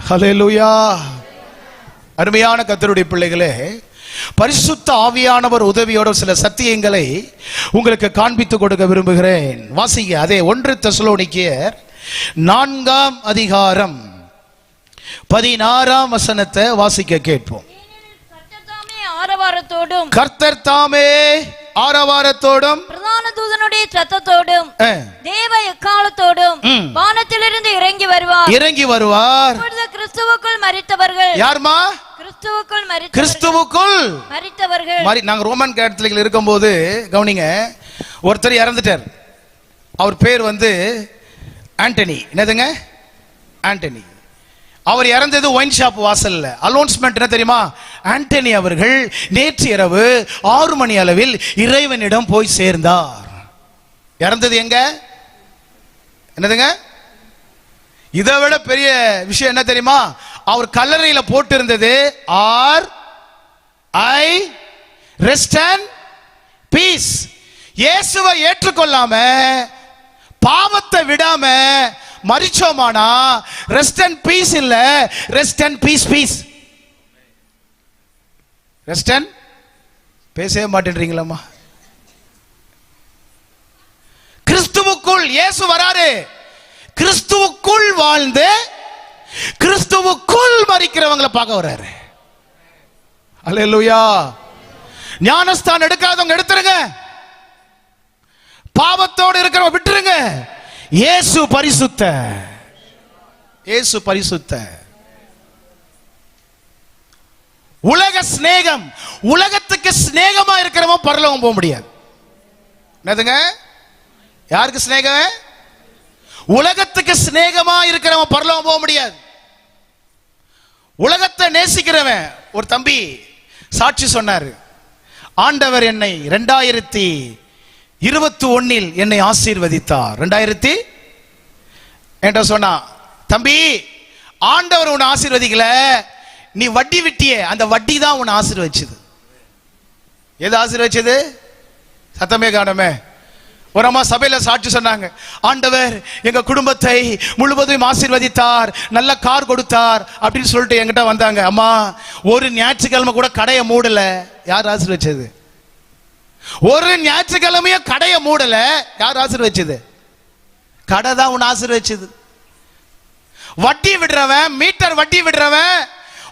[SPEAKER 1] ஹல்லேலூயா. அருமையான கர்த்தருடைய பிள்ளைகளே, பரிசுத்த ஆவியானவர் உதவியோட சில சத்தியங்களை உங்களுக்கு காண்பித்து கொடுக்க விரும்புகிறேன். வாசிங்க. அதே 1 தெசலோனிக்கேயர் 4ஆம் அதிகாரம் 16ஆம் வசனத்தை வாசிக்க கேட்போம். கர்த்தர் தாமே ஆரவாரத்தோடும்
[SPEAKER 2] பிரதான தூதனுடைய சத்தத்தோடும் தேவ எக்காலத்தோடும் வானத்திலிருந்து இறங்கி வருவார். கிறிஸ்துவுக்குள் மரித்தவர்கள்.
[SPEAKER 1] யார்மா? கிறிஸ்துவுக்குள்
[SPEAKER 2] மரித்தவர்கள்.
[SPEAKER 1] நாங்க ரோமன் கேத்தலிக்ல இருக்கும்போது கவனிங்க, ஒருத்தர் இறந்துட்டார். அவர் பேர் ஆண்டனி. என்னதுங்க? ஆண்டனி. அவர் இறந்தது ஒயின் ஷாப் வாசல்ல. அலௌன்ஸ்மெண்ட் என்ன தெரியுமா? ஆண்டனி அவர்கள் நேற்று இரவு 6 மணி அளவில் இறைவனிடம் போய் சேர்ந்தார். இறந்தது எங்க? என்னதுங்க? இதை விட பெரிய விஷயம் என்ன தெரியுமா? அவர் கல்லறையில போட்டு இருந்தது RI ரெஸ்ட் அண்ட் பீஸ். இயேசுவை ஏற்றுக்கொள்ளாம, பாவத்தை விடாம மரிச்சோமானா ரெஸ்ட் அண்ட் பீஸ் இல்ல, rest and peace. Peace rest and பேசவே மாட்டேன்றீங்களா? கிறிஸ்துவுக்குள் இயேசு வராரு. கிறிஸ்துவுக்குள் வாழ்ந்து கிறிஸ்துவுக்குள் மரிக்கிறவங்களை பார்க்க வராரு. அல்லேலூயா. ஞானஸ்தானம் எடுக்காதவங்க எடுத்துருங்க, பாவத்தோடு இருக்கிறவங்க விட்டுருங்க. இயேசு பரிசுத்த, இயேசு பரிசுத்த. உலக சிநேகம், உலகத்துக்கு சிநேகமா இருக்கிறவன் பரலோகம் போக முடியாது. என்னதுங்க? யாருக்கு சிநேகம்? உலகத்துக்கு சிநேகமா இருக்கிறவன் பரலோகம் போக முடியாது. உலகத்தை நேசிக்கிறவன். ஒரு தம்பி சாட்சி சொன்னாரு, ஆண்டவர் என்னை 2021 என்னை ஆசீர்வதித்தார். 2000 என்கிட்ட சொன்னா, தம்பி ஆண்டவர் உன்னை ஆசீர்வதிக்கல, நீ வட்டி விட்டியே, அந்த வட்டி தான் உன்னை ஆசீர்வதிச்சது. எது ஆசீர்வதிச்சது? சத்தமே காணமே. ஒரு அம்மா சபையில சாட்சி சொன்னாங்க, ஆண்டவர் எங்க குடும்பத்தை முழுவதும் ஆசீர்வதித்தார், நல்ல கார் கொடுத்தார் அப்படின்னு சொல்லிட்டு என்கிட்ட வந்தாங்க. அம்மா, ஒரு ஞாயிற்றுக்கிழமை கூட கடையை மூடல. யார் ஆசீர்வதிச்சது? ஒரு ஞாயிற்றுக்கிழமைய கடையை மூடல. யார் ஆசீர்வதிச்சது? கடை தான் உன்னை ஆசீர்வதிச்சது. வட்டி விடுறவன், மீட்டர் வட்டி விடுறவன்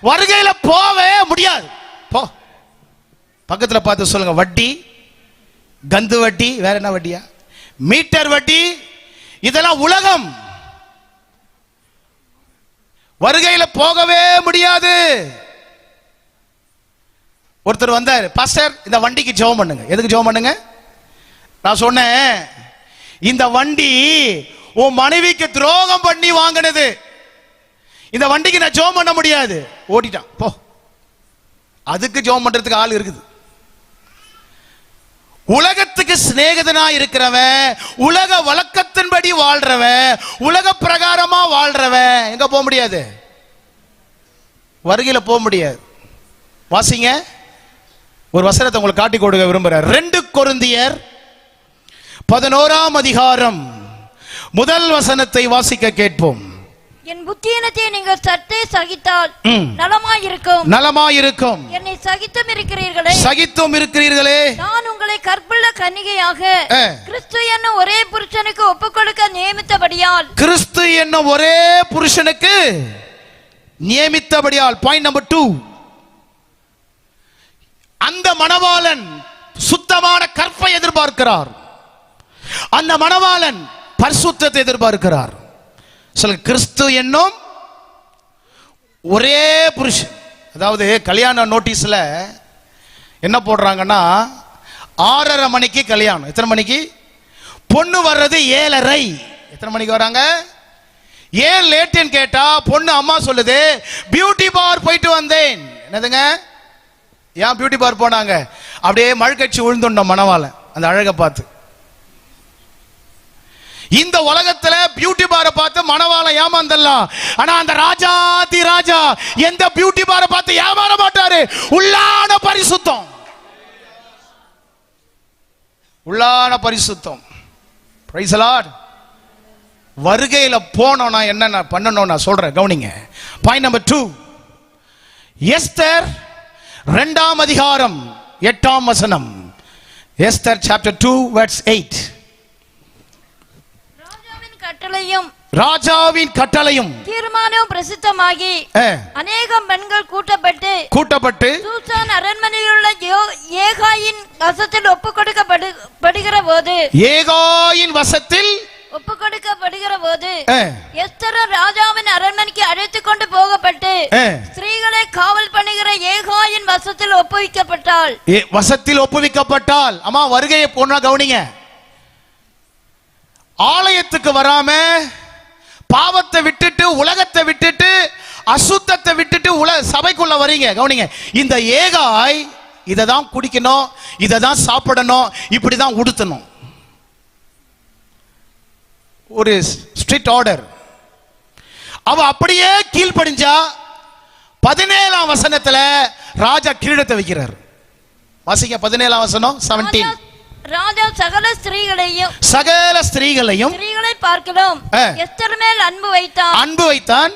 [SPEAKER 1] வருகையில போவே முடியாது. போ, பக்கத்துல பார்த்து சொல்லுங்க, வட்டி, கந்து வட்டி, வேற என்ன வட்டியா? மீட்டர் வட்டி, இதெல்லாம் உலகம். வருகையில போகவே முடியாது. ஒருத்தர் வந்தார், பாஸ்டர் இந்த வண்டிக்கு ஜெபம் பண்ணுங்க. எதுக்கு ஜெபம் பண்ணுங்க? நான் சொன்னேன், இந்த வண்டி உன் மனைவிக்கு துரோகம் பண்ணி வாங்கினது, இந்த வண்டிக்கு நான் ஜெபம் பண்ண முடியாது. ஓடிட்டான். போ, அதுக்கு ஜெபம் பண்றதுக்கு ஆள் இருக்குது. உலகத்துக்கு சிநேகிதனா இருக்கிறவன், உலக வழக்கத்தின்படி வாழ்றவன், உலக பிரகாரமா வாழ்றவன் எங்க போக முடியாது? வருகையில போக முடியாது. வாசிங்க, ஒரு வசனத்தை உங்களுக்கு காட்டி கொடுக்க விரும்புறேன். 2 கொரிந்தியர் 11ஆம் அதிகாரம் முதல் வசனத்தை வாசிக்க கேட்போம்.
[SPEAKER 2] என் புத்தியினத்தை நீங்கள் சற்றே சகித்தால் நலமாயிருக்கும்.
[SPEAKER 1] நலமாயிருக்கும்.
[SPEAKER 2] என்னை சகித்தும் இருக்கிறீர்களே,
[SPEAKER 1] சகித்தும் இருக்கிறீர்களே.
[SPEAKER 2] நான் உங்களை கற்புள்ள கன்னிகையாக கிறிஸ்து என்னும் ஒரே புருஷனுக்கு ஒப்புக்கொடுக்க நியமித்தபடியால்,
[SPEAKER 1] கிறிஸ்து என்னும் ஒரே புருஷனுக்கு நியமித்தபடியால். பாயிண்ட் நம்பர் 2, அந்த மணவாளன் சுத்தமான கற்பை எதிர்பார்க்கிறார். அந்த மணவாளன் பரிசுத்தத்தை எதிர்பார்க்கிறார். சொல்ல, கிறிஸ்து என்னும் ஒரே புருஷன். அதாவது கல்யாண நோட்டீஸ்ல என்ன போடுறாங்கன்னா 6:30 மணிக்கு கல்யாணம். எத்தனை மணிக்கு? பொண்ணு வர்றது 7:30. எத்தனை மணிக்கு வராங்க? ஏன் லேட்டுன்னு கேட்டா பொண்ணு அம்மா சொல்லுது, பியூட்டி பார் போயிட்டு வந்தேன். என்னதுங்க? ஏன் பியூட்டி பார் போனாங்க? அப்படியே மழுக்கட்சி விழுந்துட்டோம் மணவாளன் அந்த அழகை பார்த்து. இந்த உலகத்துல பியூட்டி பாரை பார்த்து மணவாளன் ஏமாந்தல்லாம். ஆனா அந்த ராஜாதி ராஜா எந்த பியூட்டி பாரை பார்த்து ஏமாற மாட்டாரு. உள்ளான பரிசுத்தம், உள்ளான பரிசுத்தம். Price the Lord. வருகையில போனோம்னா என்ன பண்ணணும் நான் சொல்றேன், கவனிங்க. பாயிண்ட் நம்பர் 2, எஸ்தர் 2ஆம் அதிகாரம் 8ஆம் வசனம். Esther chapter 2 verse 8. ராஜாவின் கட்டளையும்
[SPEAKER 2] தீர்மானமும் பிரசித்தமாகி அநேகம் பெண்கள் கூட்டப்பட்டு சூசான் அரண்மனையில் உள்ள ஏகாயின் வசத்தில் ஒப்புக்கொடுக்கப்படுகிற போது, ஏகாயின் வசத்தில் ஒப்புக்கொடுக்கப்படுகிற போது எஸ்தர் ராஜாவின் அரண்மனைக்கு அழைத்துக் கொண்டு போகப்பட்டு ஸ்திரீகளை காவல் பண்ணுகிற ஏகாயின் வசத்தில் ஒப்புவிக்கப்பட்டாள்.
[SPEAKER 1] வசத்தில் ஒப்புவிக்கப்பட்டாள். அம்மா, வருகையை போனா கவனிங்க. ஆலயத்துக்கு வராம பாவத்தை விட்டுட்டு, உலகத்தை விட்டுட்டு, அசுத்தத்தை விட்டுட்டு சபைக்குள்ள வரீங்க. கவனிங்க, இந்த ஏகாய் இதை தான் குடிக்கணும், இதை தான் சாப்பிடணும், இப்படி தான் உடுத்தணும். ஒரு ஸ்ட்ரிக்ட் ஆர்டர். அவ அப்படியே கீழ்ப்படிஞ்சா 17ஆம் வசனத்துல ராஜா கிரீடத்தை வைக்கிறார். வாசிங்க 17ஆம் வசனம் 17.
[SPEAKER 2] ராஜா சகல ஸ்திரீகளை
[SPEAKER 1] ஸ்திரீகளை
[SPEAKER 2] பார்க்கலாம் எஸ்தர் மேல் அன்பு வைத்தான்.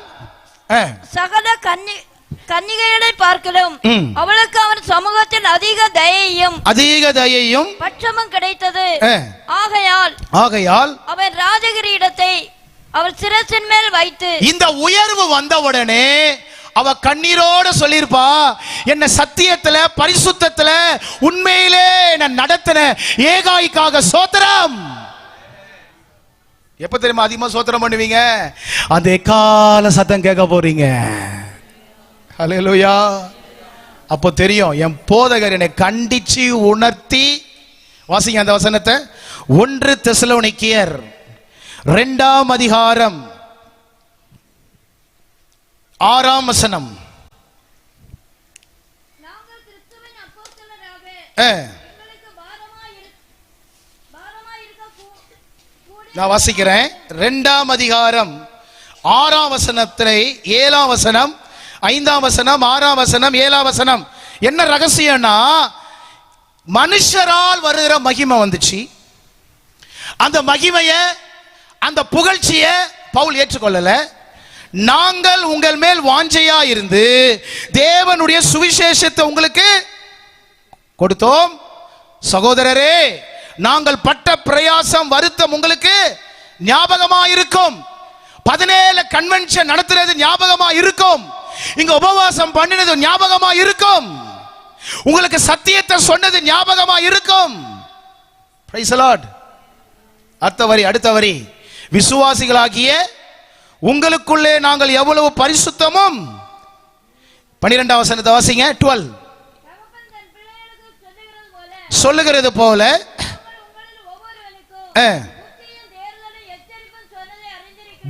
[SPEAKER 2] சகல கன்னிகைகளை பார்க்கலாம் அவளுக்கு அவன் சமூகத்தில் அதிக தயையும் பட்சமும் கிடைத்தது. ஆகையால் அவன் ராஜகிரீடத்தை அவள் சிரசின் மேல் வைத்து,
[SPEAKER 1] இந்த உயர்வு வந்தவுடனே அவ கண்ணீரோட சொல்லிருப்பா, என்ன சத்தியத்துல பரிசுத்தத்துல உண்மையிலே என்ன நடத்தின ஏகாய்க்காக சோத்திரம். எப்ப தெரியுமா அதிகமா சோத்திரம் பண்ணுவீங்க? அந்த எக்கால சத்தம் கேட்க போறீங்க. ஹல்லேலூயா. அப்போ தெரியும் என் போதகர் என்னை கண்டிச்சு உணர்த்தி. வாசிங்க அந்த வசனத்தை. 1 தெசலோனிக்கேயர் 2ஆம் அதிகாரம் 6ஆம் வசனம். நான் வாசிக்கிறேன். 2ஆம் அதிகாரம் 6ஆம் வசனத்திலே 7ஆம் வசனம், 5ஆம் வசனம், 6ஆம் வசனம், 7ஆம் வசனம். என்ன ரகசியம்னா, மனுஷரால் வருகிற மகிமை வந்துச்சு. அந்த மகிமைய, அந்த புகழ்ச்சிய பவுல் ஏற்றுக்கொள்ளல. நாங்கள் உங்கள் மேல் வாஞ்சையா இருந்து தேவனுடைய சுவிசேஷத்தை உங்களுக்கு கொடுத்தோம். சகோதரரே, நாங்கள் பட்ட பிரயாசம் வருத்தம் உங்களுக்கு ஞாபகமா இருக்கும். 17 கன்வென்ஷன் நடத்துறது ஞாபகமா இருக்கும். இங்க உபவாசம் பண்ணினது ஞாபகமா இருக்கும். உங்களுக்கு சத்தியத்தை சொன்னது ஞாபகமா இருக்கும். Price the Lord. அடுத்த வரி. விசுவாசிகளாகிய உங்களுக்குள்ளே நாங்கள் எவ்வளவு பரிசுத்தமும். 12ஆம் வசனத்தை வாசிங்க. 12. சொல்லுகிறது போல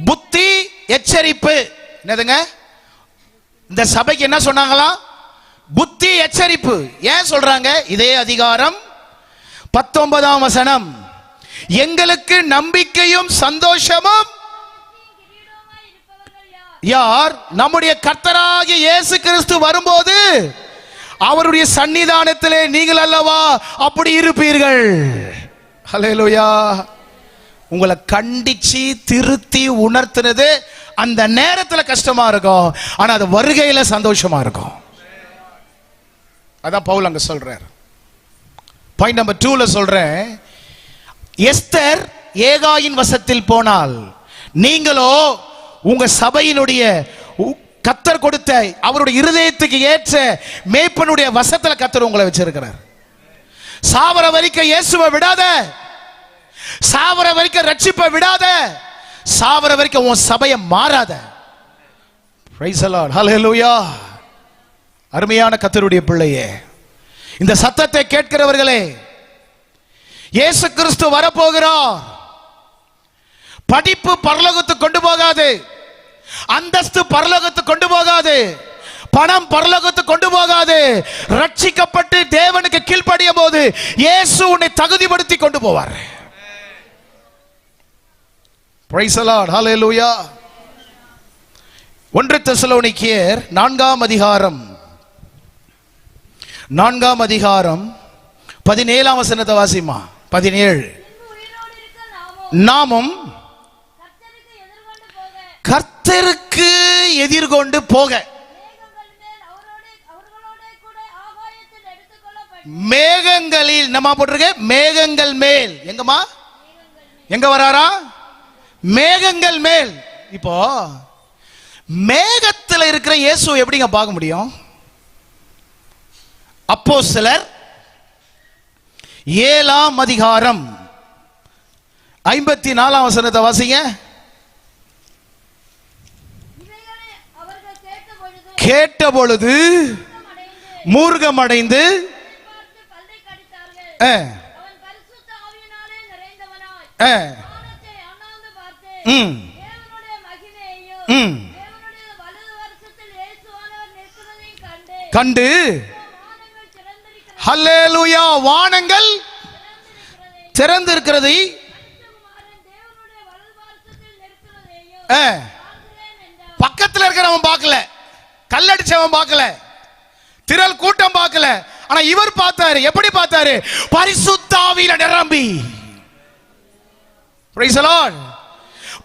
[SPEAKER 1] புத்தி எச்சரிப்பு. என்னதுங்க? இந்த சபைக்கு என்ன சொன்னாங்களா? புத்தி எச்சரிப்பு. ஏன் சொல்றாங்க? இதே அதிகாரம் 19ஆம் வசனம், எங்களுக்கு நம்பிக்கையும் சந்தோஷமும் யார்? நம்முடைய கர்த்தராகிய இயேசு கிறிஸ்து வரும்போது அவருடைய சன்னிதானத்திலே நீங்கள் அல்லவா அப்படி இருப்பீர்கள். ஹல்லேலூயா. உங்களை கண்டிச்சு திருத்தி உணர்த்துறது அந்த நேரத்தில் கஷ்டமா இருக்கும், ஆனா அது வருகையில சந்தோஷமா இருக்கும். அதான் பவுல் அங்க சொல்றார். பாயிண்ட் நம்பர் 2ல சொல்றேன், எஸ்தர் ஏகாயின் வசத்தில் போனால், நீங்களோ உங்க சபையினுடைய கர்த்தர் கொடுத்த அவருடைய இருதயத்துக்கு ஏற்ற மேய்ப்பனுடைய வசத்துல கர்த்தர் உங்களை வச்சிருக்கிறார். சாவர வரைக்கும் இயேசுவை விடாத, சாவர வரைக்கும் ரட்சிப்பை விடாத, சாவர வரைக்கும் உன் சபையை மாறாத. Praise the lord. ஹல்லேலூயா. அருமையான கர்த்தருடைய பிள்ளையே, இந்த சத்தத்தை கேட்கிறவர்களே, இயேசு கிறிஸ்து வரப்போகிறார். படிப்பு பரலோகத்துக்கு கொண்டு போகாது, அந்தஸ்து பரலோகத்துக்கு கொண்டு போகாது, பணம் பரலோகத்துக்கு கொண்டு போகாது. ரட்சிக்கப்பட்டு தேவனுக்கு கீழ்ப்படியும் போது இயேசு உன்னை தகுதிப்படுத்தி கொண்டு போவார். Price the lord. ஹல்லேலூயா. 1 தெசலோனிக்கேயர் 4ஆம் அதிகாரம் 17ஆம் வசனத்தை வாசிமா. 17, நாமும் கர்த்தருக்கு எதிர்கொண்டு போக மேகங்களில், நம்ம போட்டிருக்க மேகங்கள் மேல். எங்கம்மா? எங்க வராரா? மேகங்கள் மேல். இப்போ மேகத்தில் இருக்கிற இயேசு எப்படிங்க பார்க்க முடியும்? அப்போஸ்தலர் 7ஆம் அதிகாரம் 54ஆம் வசனத்தை வாசிங்க. கேட்ட பொழுது மூர்க்கமடைந்து கண்டு, ஹல்லேலூயா, வானங்கள் திறந்திருக்கிறது, பக்கத்தில் இருக்கிறவன் பார்க்கல, கல்லடிச்சவன் பார்க்கல, திரள் கூட்டம் பார்க்கல, ஆனா இவர் பார்த்தாரு. எப்படி பார்த்தாரு? பரிசுத்த ஆவியில நிரம்பி. Price the Lord.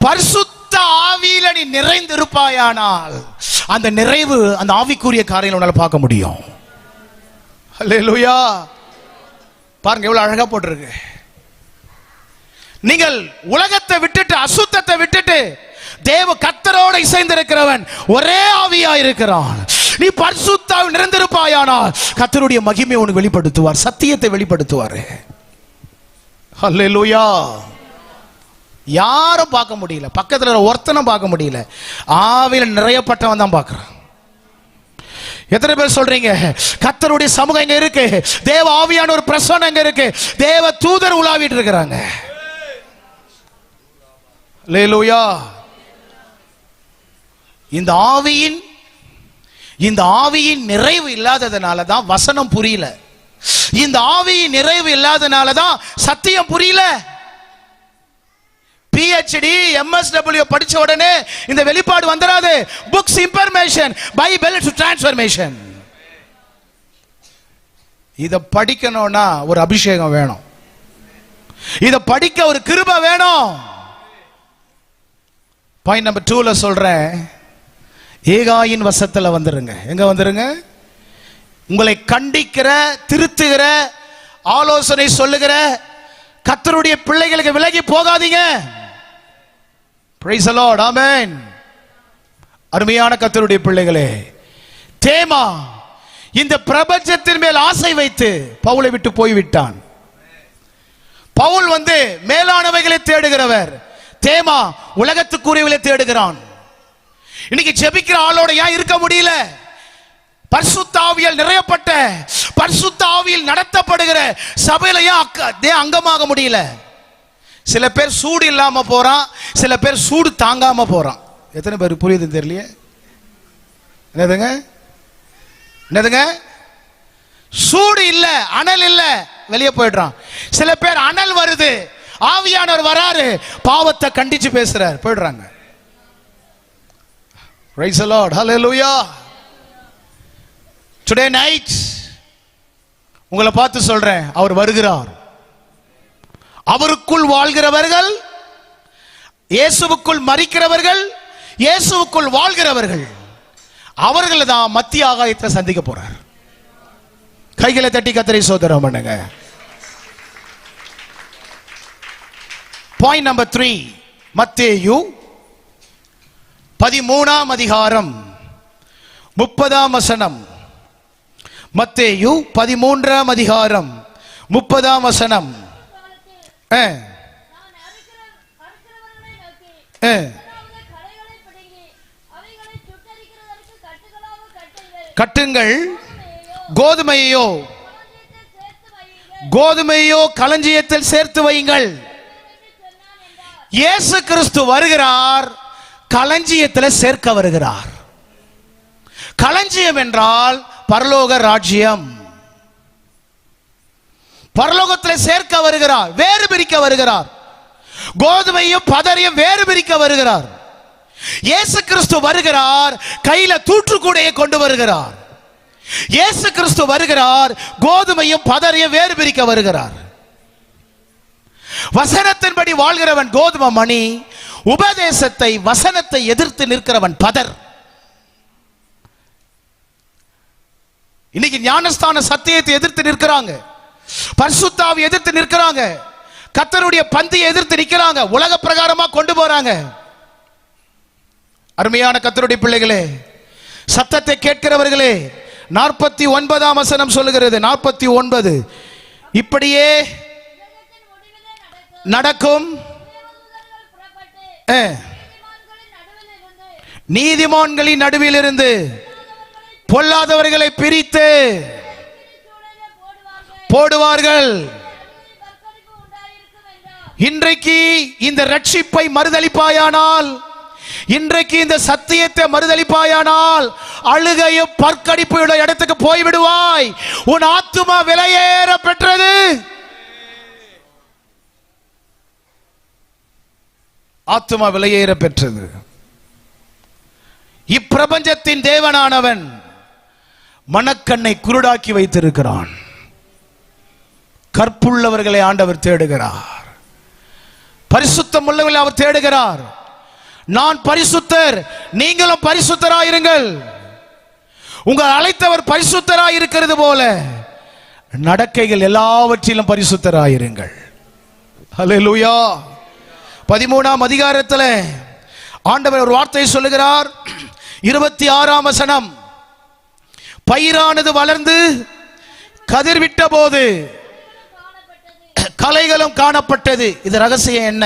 [SPEAKER 1] பரிசுத்த ஆவியில நீ நிறைந்திருப்பாயானால் அந்த நிறைவு, அந்த ஆவிக்குரிய காரியங்களை உன்னால பார்க்க முடியும். ஹல்லேலூயா. பாருங்க எவ்வளவு அழகா போட்டிருக்கு. நீங்கள் உலகத்தை விட்டுட்டு, அசுத்தத்தை விட்டுட்டு தேவ கர்த்தரோடு இசைந்திருக்கிறவன் ஒரே ஆவியா இருக்கிறான். நீ பரிசுத்த ஆவி நிறைந்திருப்பாயானால் கர்த்தருடைய மகிமையை உனக்கு வெளிப்படுத்துவார், சத்தியத்தை வெளிப்படுத்துவார். ஹல்லேலூயா. யாரும் பார்க்க முடியல, பக்கத்துல ஒருத்தனும் பார்க்க முடியல, ஆவியில நிறையப்பட்டவன் தான் பார்க்கிறான். எத்தனை பேர் சொல்றீங்க கர்த்தருடைய சமூகம் இங்க இருக்கு, தேவ ஆவியான ஒரு பிரசன்னம் இங்க இருக்கு, தேவ தூதர் உலாவிட்டு இருக்கிறாங்க. ஹல்லேலூயா. இந்த ஆவியின் நிறைவு இல்லாததுனால தான் வசனம் புரியல. இந்த ஆவியின் நிறைவு இல்லாததுனால தான் சத்தியம் புரியல. PhD MSW படிச்ச உடனே இந்த வெளிப்பாடு வந்துராது. Books information, Bible to transformation. இத படிக்கணும்னா ஒரு அபிஷேகம் வேணும், இத படிக்க ஒரு கிருபை வேணும். பாயிண்ட் நம்பர் 2ல சொல்றேன், ஏகாயின் வசத்துல வந்துருங்க. எங்க வந்துருங்க? உங்களை கண்டிக்கிற, திருத்துகிற, ஆலோசனை சொல்லுகிற கர்த்தருடைய பிள்ளைகளுக்கு விலகி போகாதீங்க. Praise the lord. ஆமென். அருமையான கர்த்தருடைய பிள்ளைகளே, தேமா இந்த பிரபஞ்சத்தின் மேல் ஆசை வைத்து பவுலை விட்டு போய்விட்டான். பவுல் மேலானவைகளை தேடுகிறவர், தேமா உலகத்துக்குரியவளை தேடுகிறான். இன்னைக்கு ஜெபிக்கிற ஆளோட ஏன் இருக்க முடியல? பரிசுத்த ஆவியால் நிறையப்பட்ட, பரிசுத்த ஆவியில் நடத்தப்படுகிற சபையில ஏன் அங்கமாக முடியல? சில பேர் சூடு இல்லாம போறான், சில பேர் சூடு தாங்காம போறான். எத்தனை பேர் புரியுதுன்னு தெரியலையே? என்னதுங்க? என்னதுங்க? சூடு இல்ல, அனல் இல்ல, வெளியே போயிடுறான். சில பேர் அனல் வருது, ஆவியானவர் வராரு, பாவத்தை கண்டிச்சு பேசுறார், போயிடுறாங்க. Praise the Lord. Hallelujah. Today night உங்களை பார்த்து சொல்றேன், அவர் வருகிறார். அவருக்குள் வாழ்கிறவர்கள், இயேசுவுக்குள் மரிக்கிறவர்கள், இயேசுவுக்குள் வாழ்கிறவர்கள், அவர்கள் தான் மத்திய ஆகாயத்தை சந்திக்க போறார். கைகளை தட்டி கர்த்தரை ஸ்தோத்திரம் பண்ணுங்க. பாயிண்ட் நம்பர் 3, மத்தேயு 13ஆம் அதிகாரம் 30ஆம் வசனம். மத்தேயு 13ஆம் அதிகாரம் 30ஆம் வசனம். கட்டுங்கள், கோதுமையோ களஞ்சியத்தில் சேர்த்து வையுங்கள். இயேசு கிறிஸ்து வருகிறார், களஞ்சியத்தில் சேர்க்க வருகிறார். களஞ்சியம் என்றால் பரலோக ராஜ்யம். பரலோகத்தில் சேர்க்க வருகிறார், வேறு பிரிக்க வருகிறார். கோதுமையும் பதரையும் வேறு பிரிக்க வருகிறார். இயேசு கிறிஸ்து வருகிறார், கையில தூற்றுக்கூடையை கொண்டு வருகிறார். இயேசு கிறிஸ்து வருகிறார், கோதுமையும் பதரையும் வேறு பிரிக்க வருகிறார். வசனத்தின்படி வாழ்கிறவன் கோதுமை மணி, உபதேசத்தை வசனத்தை எதிர்த்து நிற்கிறவன் பதர். இன்னைக்கு ஞானஸ்தான சத்தியத்தை எதிர்த்து நிற்கிறாங்க, பரிசுத்த ஆவியை எதிர்த்து நிற்கிறாங்க, கர்த்தருடைய பந்தியை எதிர்த்து நிற்கிறாங்க, உலக பிரகாரமா கொண்டு போறாங்க. அருமையான கர்த்தருடைய பிள்ளைகளே, சத்தத்தை கேட்கிறவர்களே, 49ஆம் வசனம் சொல்லுகிறது. 49, இப்படியே நடக்கும், நீதிமான்களின் நடுவில் இருந்து பொல்லாதவர்களை பிரித்து போடுவார்கள். இன்றைக்கு இந்த ரட்சிப்பை மறுதலிப்பாயானால், இன்றைக்கு இந்த சத்தியத்தை மறுதலிப்பாயானால், அழுகையும் பற்கடிப்புள்ள இடத்துக்கு போய்விடுவாய். உன் ஆத்துமா விலையேற பெற்றது. ஆத்துமா விலையேற பெற்றது. இப்பிரபஞ்சத்தின் தேவனானவன் மனக்கண்ணை குருடாக்கி வைத்திருக்கிறான். கற்புள்ளவர்களை ஆண்டவர் தேடுகிறார், பரிசுத்தம் உள்ளவர்களை அவர் தேடுகிறார். நான் பரிசுத்தர், நீங்களும் பரிசுத்தராயிருங்கள். உங்கள் அழைத்தவர் பரிசுத்தராயிருக்கிறது போல நடக்கைகள் எல்லாவற்றிலும் பரிசுத்தராயிருங்கள். ஹல்லேலூயா. 13ஆம் அதிகாரத்தில் ஆண்டவர் ஒரு வார்த்தை சொல்லுகிறார். 26ஆம் வசனம். பயிரானது வளர்ந்து கதிர்விட்ட போது களைகளும் காணப்பட்டது. இது ரகசியம் என்ன?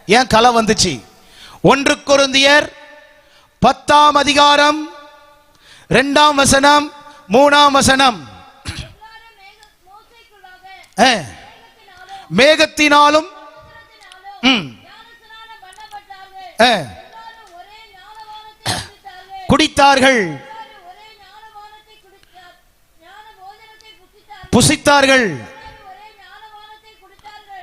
[SPEAKER 1] ஏன் களை வந்துச்சு? 1 கொரிந்தியர் 10ஆம் அதிகாரம் 2ஆம் வசனம் 3ஆம் வசனம். மேகத்தினாலும் குடித்தார்கள், புசித்தார்கள்.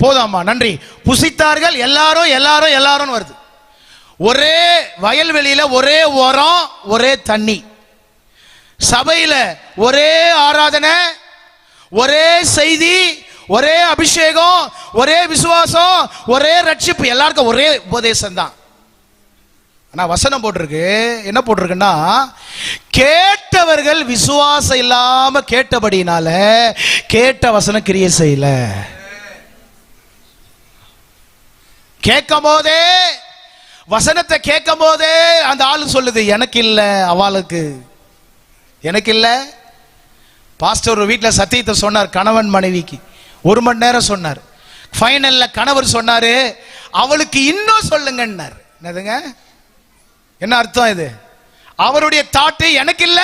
[SPEAKER 1] போதாமா? நன்றி. புசித்தார்கள். எல்லாரும் எல்லாரும் எல்லாரும் வருது. ஒரே வயல்வெளியில ஒரே உரம், ஒரே தண்ணி. சபையில ஒரே ஆராதனை, ஒரே செய்தி, ஒரே அபிஷேகம், ஒரே விசுவாசம், ஒரே ரட்சிப்பு, எல்லாருக்கும் ஒரே உபதேசம் தான். ஆனா வசனம் போட்டிருக்கு, என்ன போட்டிருக்குன்னா, கேட்டவர்கள் விசுவாசம் இல்லாம கேட்டபடினால கேட்ட வசனம் கிரியை செய்யல. கேட்கும் போதே, வசனத்தை கேட்கும் போதே அந்த ஆளு சொல்லுது, எனக்கு இல்ல, அவளுக்கு எனக்கு இல்ல. பாஸ்டர் ஒரு வீட்டில் சத்தியத்தை சொன்னார், கணவன் மனைவிக்கு 1 மணி நேரம் சொன்னார். ஃபைனல்ல கணவர் சொன்னாரு, அவளுக்கு இன்னும் சொல்லுங்கன்னார். என்னதுங்க? என்ன அர்த்தம் இது? அவருடைய தாட்டு எனக்கு இல்ல.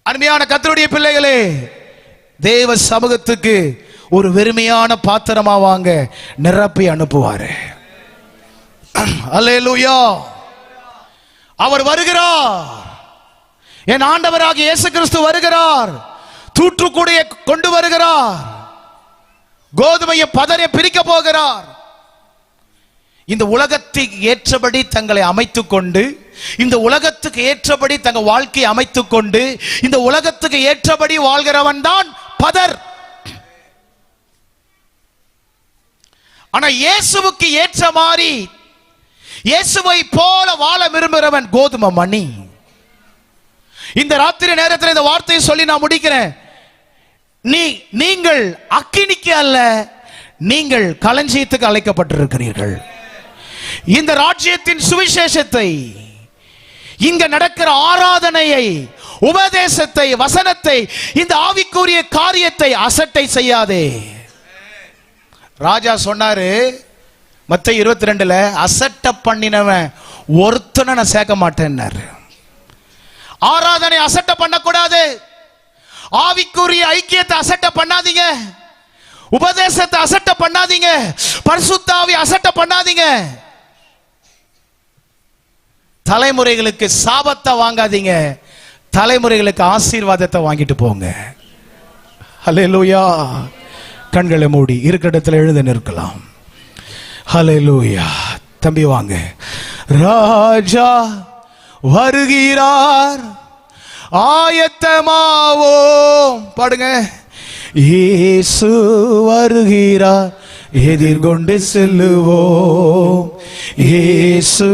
[SPEAKER 1] அருமையான கர்த்தருடைய பிள்ளைகளே, தேவ சமூகத்துக்கு ஒரு வெறுமையான பாத்திரமா வாங்க நிரப்பி அனுப்புவாரு. அல்லேலூயா. அவர் வருகிறார். என் ஆண்டவராகிய இயேசு கிறிஸ்து வருகிறார், தூற்றுக்குடியை கொண்டு வருகிறார், கோதுமையை பதரை பிரிக்க போகிறார். இந்த உலகத்துக்கு ஏற்றபடி தங்களை அமைத்துக் கொண்டு, இந்த உலகத்துக்கு ஏற்றபடி தங்கள் வாழ்க்கையை அமைத்துக் கொண்டு, இந்த உலகத்துக்கு ஏற்றபடி வாழ்கிறவன் தான் பதர். ஆனா இயேசுவுக்கு ஏற்ற மாதிரி, இயேசுவை போல வாழ விரும்புகிறவன் கோதுமை மணி. இந்த ராத்திரி நேரத்தில் இந்த வார்த்தையை சொல்லி நான் முடிக்கிறேன். நீங்கள் அக்கினிக்கு அல்ல, நீங்கள் களஞ்சியத்துக்கு அழைக்கப்பட்டிருக்கிறீர்கள். இந்த ராஜ்யத்தின் சுவிசேஷத்தை, இங்க நடக்கிற ஆராதனையை, உபதேசத்தை, வசனத்தை, இந்த ஆவிக்குரிய காரியத்தை அசட்டை செய்யாதே. ராஜா சொன்னாரு மத்தேயு 22ல, அசட்ட பண்ணினவன் ஒருத்தனை நான் சேர்க்க மாட்டேன்னாரு. ஆராதனை அசட்ட பண்ணக்கூடாது, ஆவிக்குரிய ஐக்கியத்தை அசட்ட பண்ணாதீங்க, உபதேசத்தை அசட்ட பண்ணாதீங்க, பரிசுத்த ஆவி அசட்ட பண்ணாதீங்க. தலைமுறைகளுக்கு சாபத்தை வாங்காதீங்க, தலைமுறைகளுக்கு ஆசீர்வாதத்தை வாங்கிட்டு போங்க. ஹல்லேலூயா. கண்களை மூடி இருக்கிற இடத்துல எழுத நிற்கலாம். ஹல்லேலூயா. தம்பி வாங்க. ராஜா வருகிறார், ஆயத்தமாவோம். பாடுங்க. இயேசு வருகிறார், எதிர்கொண்டு செல்லுவோம்.
[SPEAKER 3] இயேசு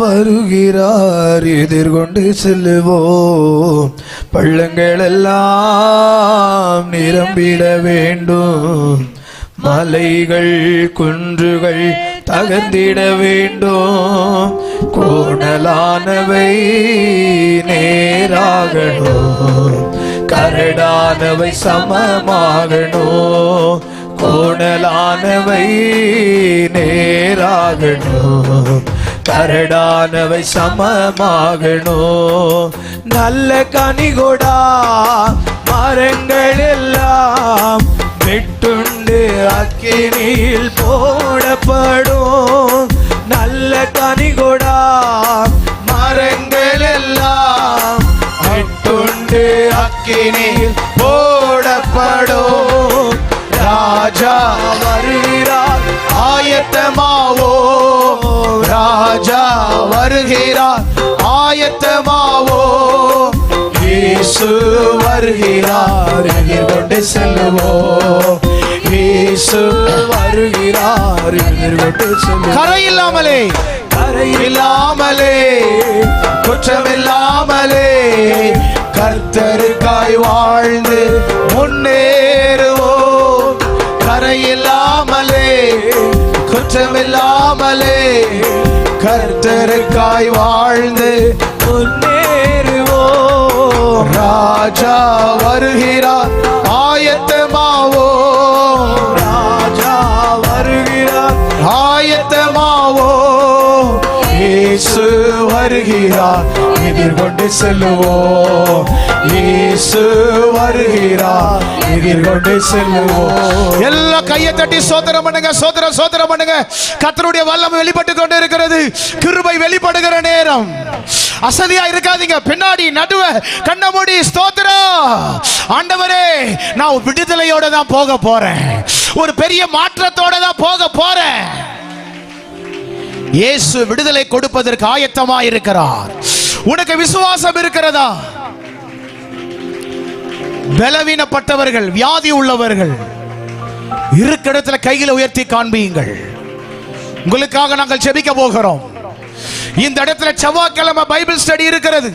[SPEAKER 3] வருகிறார், எதிர்கொண்டு செல்லுவோம். பள்ளங்கள் எல்லாம் நிரம்பிட வேண்டும், மலைகள் குன்றுகள் தகர்ந்திட வேண்டும். கோணலானவை நேராகணும், கரடானவை சமமாகணும். கோணலானவை நேராகணும், கரடானவை சமமாகணும். நல்ல கனிகொடா மரங்கள் எல்லாம் வெட்டுண்டு அக்கினியில் போடப்படும். நல்ல கனிகொடா மரங்கள் எல்லாம் வெட்டுண்டு அக்கினியில் போடப்படும். ராஜா வருகிறார், ஆயத்தமாவோ. ராஜா வருகிறார், ஆயத்தமாவோ. இயேசு வருகிறார், எதிர்கொண்டு செல்லுவோம். இயேசு வருகிறார், எதிர்கொண்டு செல்லுவோம். கரையில்லாமலே, கரையில்லாமலே, குற்றமில்லாமலே, கர்த்தருக்காய் வாழ்ந்து முன்னேறுவோம். கரையில்லாமலே, குற்றமில்லாமலே, கர்த்தருக்காய் வாழ்ந்து முன்னேறுவோம். ராஜா வருகிறார், ஆயத்தமாவோ. ராஜா வருகிறார், ஆயத்தமாவோ. இயேசு வருகிறார், எதிர்கொண்டு செல்லுவோம். இயேசு வருகிறார், எதிர்கொண்டு செல்லுவோம். எல்லா கையை தட்டி சோதரம் பண்ணுங்க, சோதரம் பண்ணுங்க. கர்த்தருடைய வல்லமை வெளிப்பட்டு கொண்டு இருக்கிறது, கிருபை வெளிப்படுகிற நேரம். அசதியா இருக்காதீங்க, பின்னாடி நடுவ கண்ண மூடி ஸ்தோத்திரம். ஆண்டவரே, நான் விடுதலையோட தான் போக போறேன், ஒரு பெரிய மாற்றத்தோட தான் போக போறேன். இயேசு விடுதலை கொடுப்பதற்கு ஆயத்தமா இருக்கிறார். உனக்கு விசுவாசம் இருக்கிறதா? பலவீனப்பட்டவர்கள், வியாதி உள்ளவர்கள் இருக்கிற இடத்துல கைகளை உயர்த்தி காண்பியுங்கள். உங்களுக்காக நாங்கள் ஜெபிக்க போகிறோம். இந்த இடத்துல செவ்வாய்க்கிழமை பைபிள் ஸ்டடி இருக்கிறது,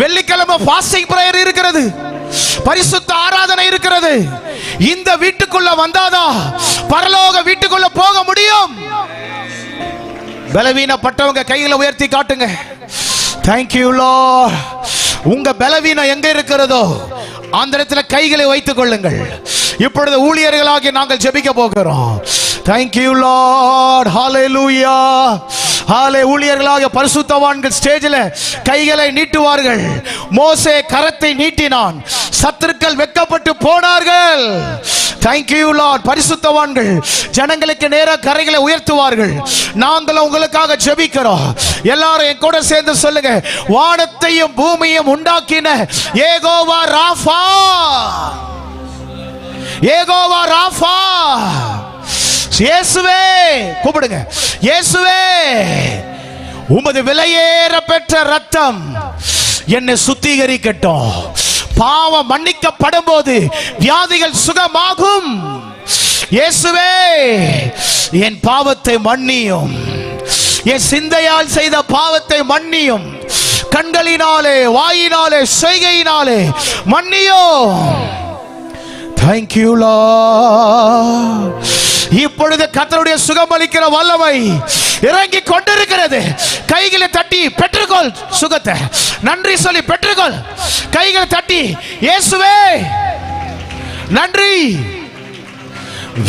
[SPEAKER 3] வெள்ளிக்கிழமை ஃபாஸ்டிங் பிரேயர் இருக்கிறது, பரிசுத்த ஆராதனை இருக்கிறது. இந்த வீட்டுக்குள்ள வந்தாதான் பரலோக வீட்டுக்குள்ள போக முடியும். பலவீனப்பட்டவங்க கைகளை உயர்த்தி காட்டுங்க. Thank you Lord. உங்க பலவீனம் எங்க இருக்கிறதோ அந்த இடத்துல கைகளை வைத்துக் கொள்ளுங்கள். இப்பொழுது ஊழியர்களாகி நாங்கள் ஜெபிக்க போகிறோம். Thank you Lord. Hallelujah. ஊழியர்களாக பரிசுத்தவான்கள் ஸ்டேஜில் கைகளை நீட்டுவார்கள். மோசே கரத்தை நீட்டினான், சத்துருக்கள் வெட்கப்பட்டு போனார்கள். Thank you Lord. பரிசுத்தவான்கள் ஜனங்களுக்கு நேர கரைகளை உயர்த்துவார்கள். நாங்கள் உங்களுக்காக ஜெபிக்கிறோம். எல்லாரும் என் கூட சேர்ந்து சொல்லுங்க, வானத்தையும் பூமியையும் உண்டாக்கின யெகோவா ராஃபா, யெகோவா ராஃபா. இயேசுவே கூப்பிடுங்க, இயேசுவே உமது விலையேற பெற்ற ரத்தம் என்னை சுத்திகரிக்கட்டும். பாவம் மன்னிக்கப்படும் போது வியாதிகள் சுகமாகும். இயேசுவே என் பாவத்தை மன்னியும், என் சிந்தையால் செய்த பாவத்தை மன்னியும், கண்களினாலே வாயினாலே செய்கையினாலே மன்னியும். Thank you Lord. இப்பொழுது கர்த்தருடைய சுகமளிக்கிற வல்லமை இறங்கி கொண்டிருக்கிறது. கைகளை தட்டி பெற்றுக்கொள் சுகத்தை. நன்றி சொல்லி பெற்றுக்கொள். கைகளை தட்டி இயேசுவே நன்றி.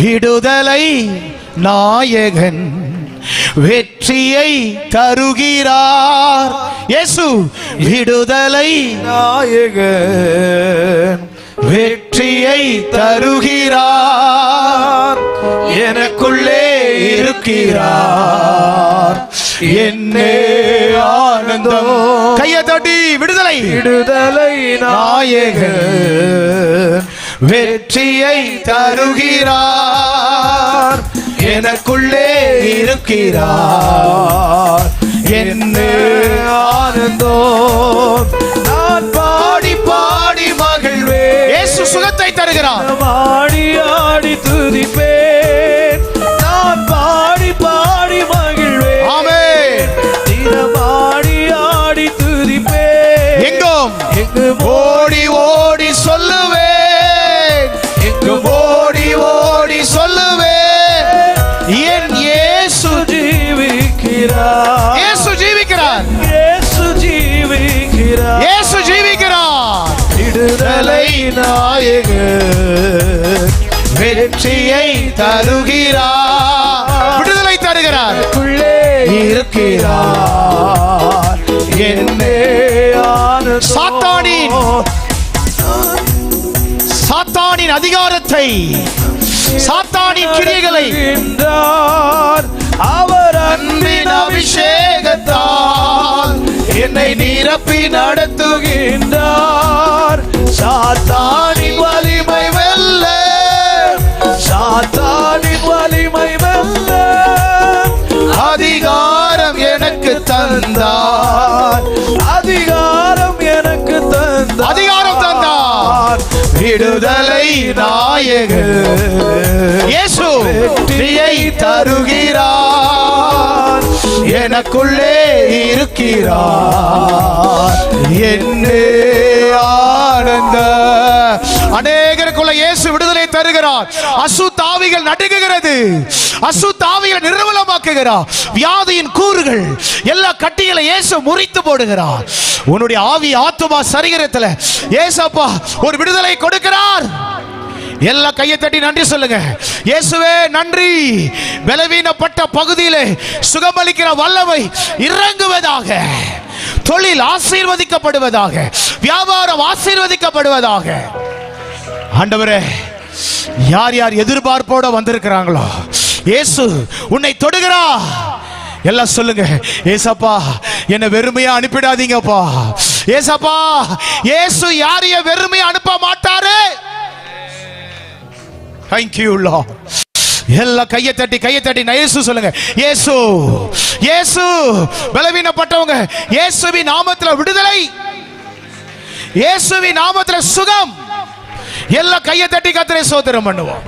[SPEAKER 3] விடுதலை நாயகன் வெற்றியை தருகிறார். இயேசு விடுதலை நாயகன் வெற்றியை தருகிறார். எனக்குள்ளே இருக்கிறார், என்னே ஆனந்தம். கையை தட்டி விடுதலை, விடுதலை நாயகன் வெற்றியை தருகிறார். எனக்குள்ளே இருக்கிறார், என்னே ஆனந்தம். நான் பாடி பாடி மகிழ்வே. இயேசு சுகத்தை தருகிறார்.
[SPEAKER 4] ஆடி ஆடி துதிப்பேன், நான் பாடி பாடி மகிழ்வேன்.
[SPEAKER 3] ஆமென்.
[SPEAKER 4] தினமாடி ஆடி துதிப்பேன்,
[SPEAKER 3] எங்கும்
[SPEAKER 4] எங்கும்
[SPEAKER 3] ஓடி ஓடி சொல்லுவேன், எங்கும் ஓடி ஓடி சொல்லுவேன், என் இயேசு
[SPEAKER 4] ஜீவிக்கிறார்.
[SPEAKER 3] இயேசு ஜீவிக்கிறார்,
[SPEAKER 4] இயேசு ஜீவிக்கிறார்,
[SPEAKER 3] இயேசு ஜீவிக்கிறார்.
[SPEAKER 4] விடுதலை நாயகன்
[SPEAKER 3] வெற்றியை தருகிறார், விடுதலை தருகிறார்.
[SPEAKER 4] உள்ளே
[SPEAKER 3] இருக்கிறார்,
[SPEAKER 4] என்னே ஆனந்தம்.
[SPEAKER 3] சாத்தானின் அதிகாரத்தை, சாத்தானின் கிரியைகளை
[SPEAKER 4] அவர்
[SPEAKER 3] அன்பின் அபிஷேகத்தால் என்னை நிரப்பி நடத்துகின்றார். சாத்தானின் வலிமை வெல்ல, சாத்தானின் வலிமை வெல்ல அதிகாரம் எனக்கு தந்தார், அதிகாரம் எனக்கு தந்தார், அதிகாரம் தந்தார். விடுதலை நாயகன் இயேசு வெற்றியை தருகிறார். எனக்குள்ளே இருக்கிறார், என்னே ஆனந்த. அநேகருக்குள்ள இயேசு விடுதலை தருகிறார். அசுத்தாவிகள் நடுங்குகிறது, அசுத்தாவிகளை நிர்மூலமாக்குகிறார். வியாதியின் கூறுகள் எல்லா கட்டிகளை இயேசு முறித்து போடுகிறார். உன்னுடைய ஆவி ஆத்துமா சரீரத்தில் இயேசப்பா ஒரு விடுதலை கொடுக்கிறார். எல்லா கையை தட்டி நன்றி சொல்லுங்க. இயேசுவே நன்றி. பலவீனப்பட்ட பகுதியிலே சுகமளிக்கிற வல்லமை இறங்குவதாக, தொழில் ஆசீர்வதிக்கப்படுவதாக, வியாபாரம் ஆசீர்வதிக்கப்படுவதாக. ஆண்டவரே, யார் யார் எதிர்பார்ப்போட வந்திருக்கிறாங்களோ இயேசு உன்னை தொடுகிறார். எல்லாம் சொல்லுங்க, ஏசப்பா என்னை வெறுமையா அனுப்பிடாதீங்கப்பா. ஏசப்பா, இயேசு யாரையும் வெறுமையா அனுப்ப மாட்டாரு. Thank you Lord. எல்லா கையை தட்டி இயேசு சொல்லுங்க. இயேசு, இயேசு. பலவீனப்பட்டவங்க இயேசுவின் நாமத்துல விடுதலை, இயேசுவின் நாமத்துல சுகம். எல்லா கையை தட்டி கர்த்தரை ஸ்தோத்திரம் பண்ணுவோம்.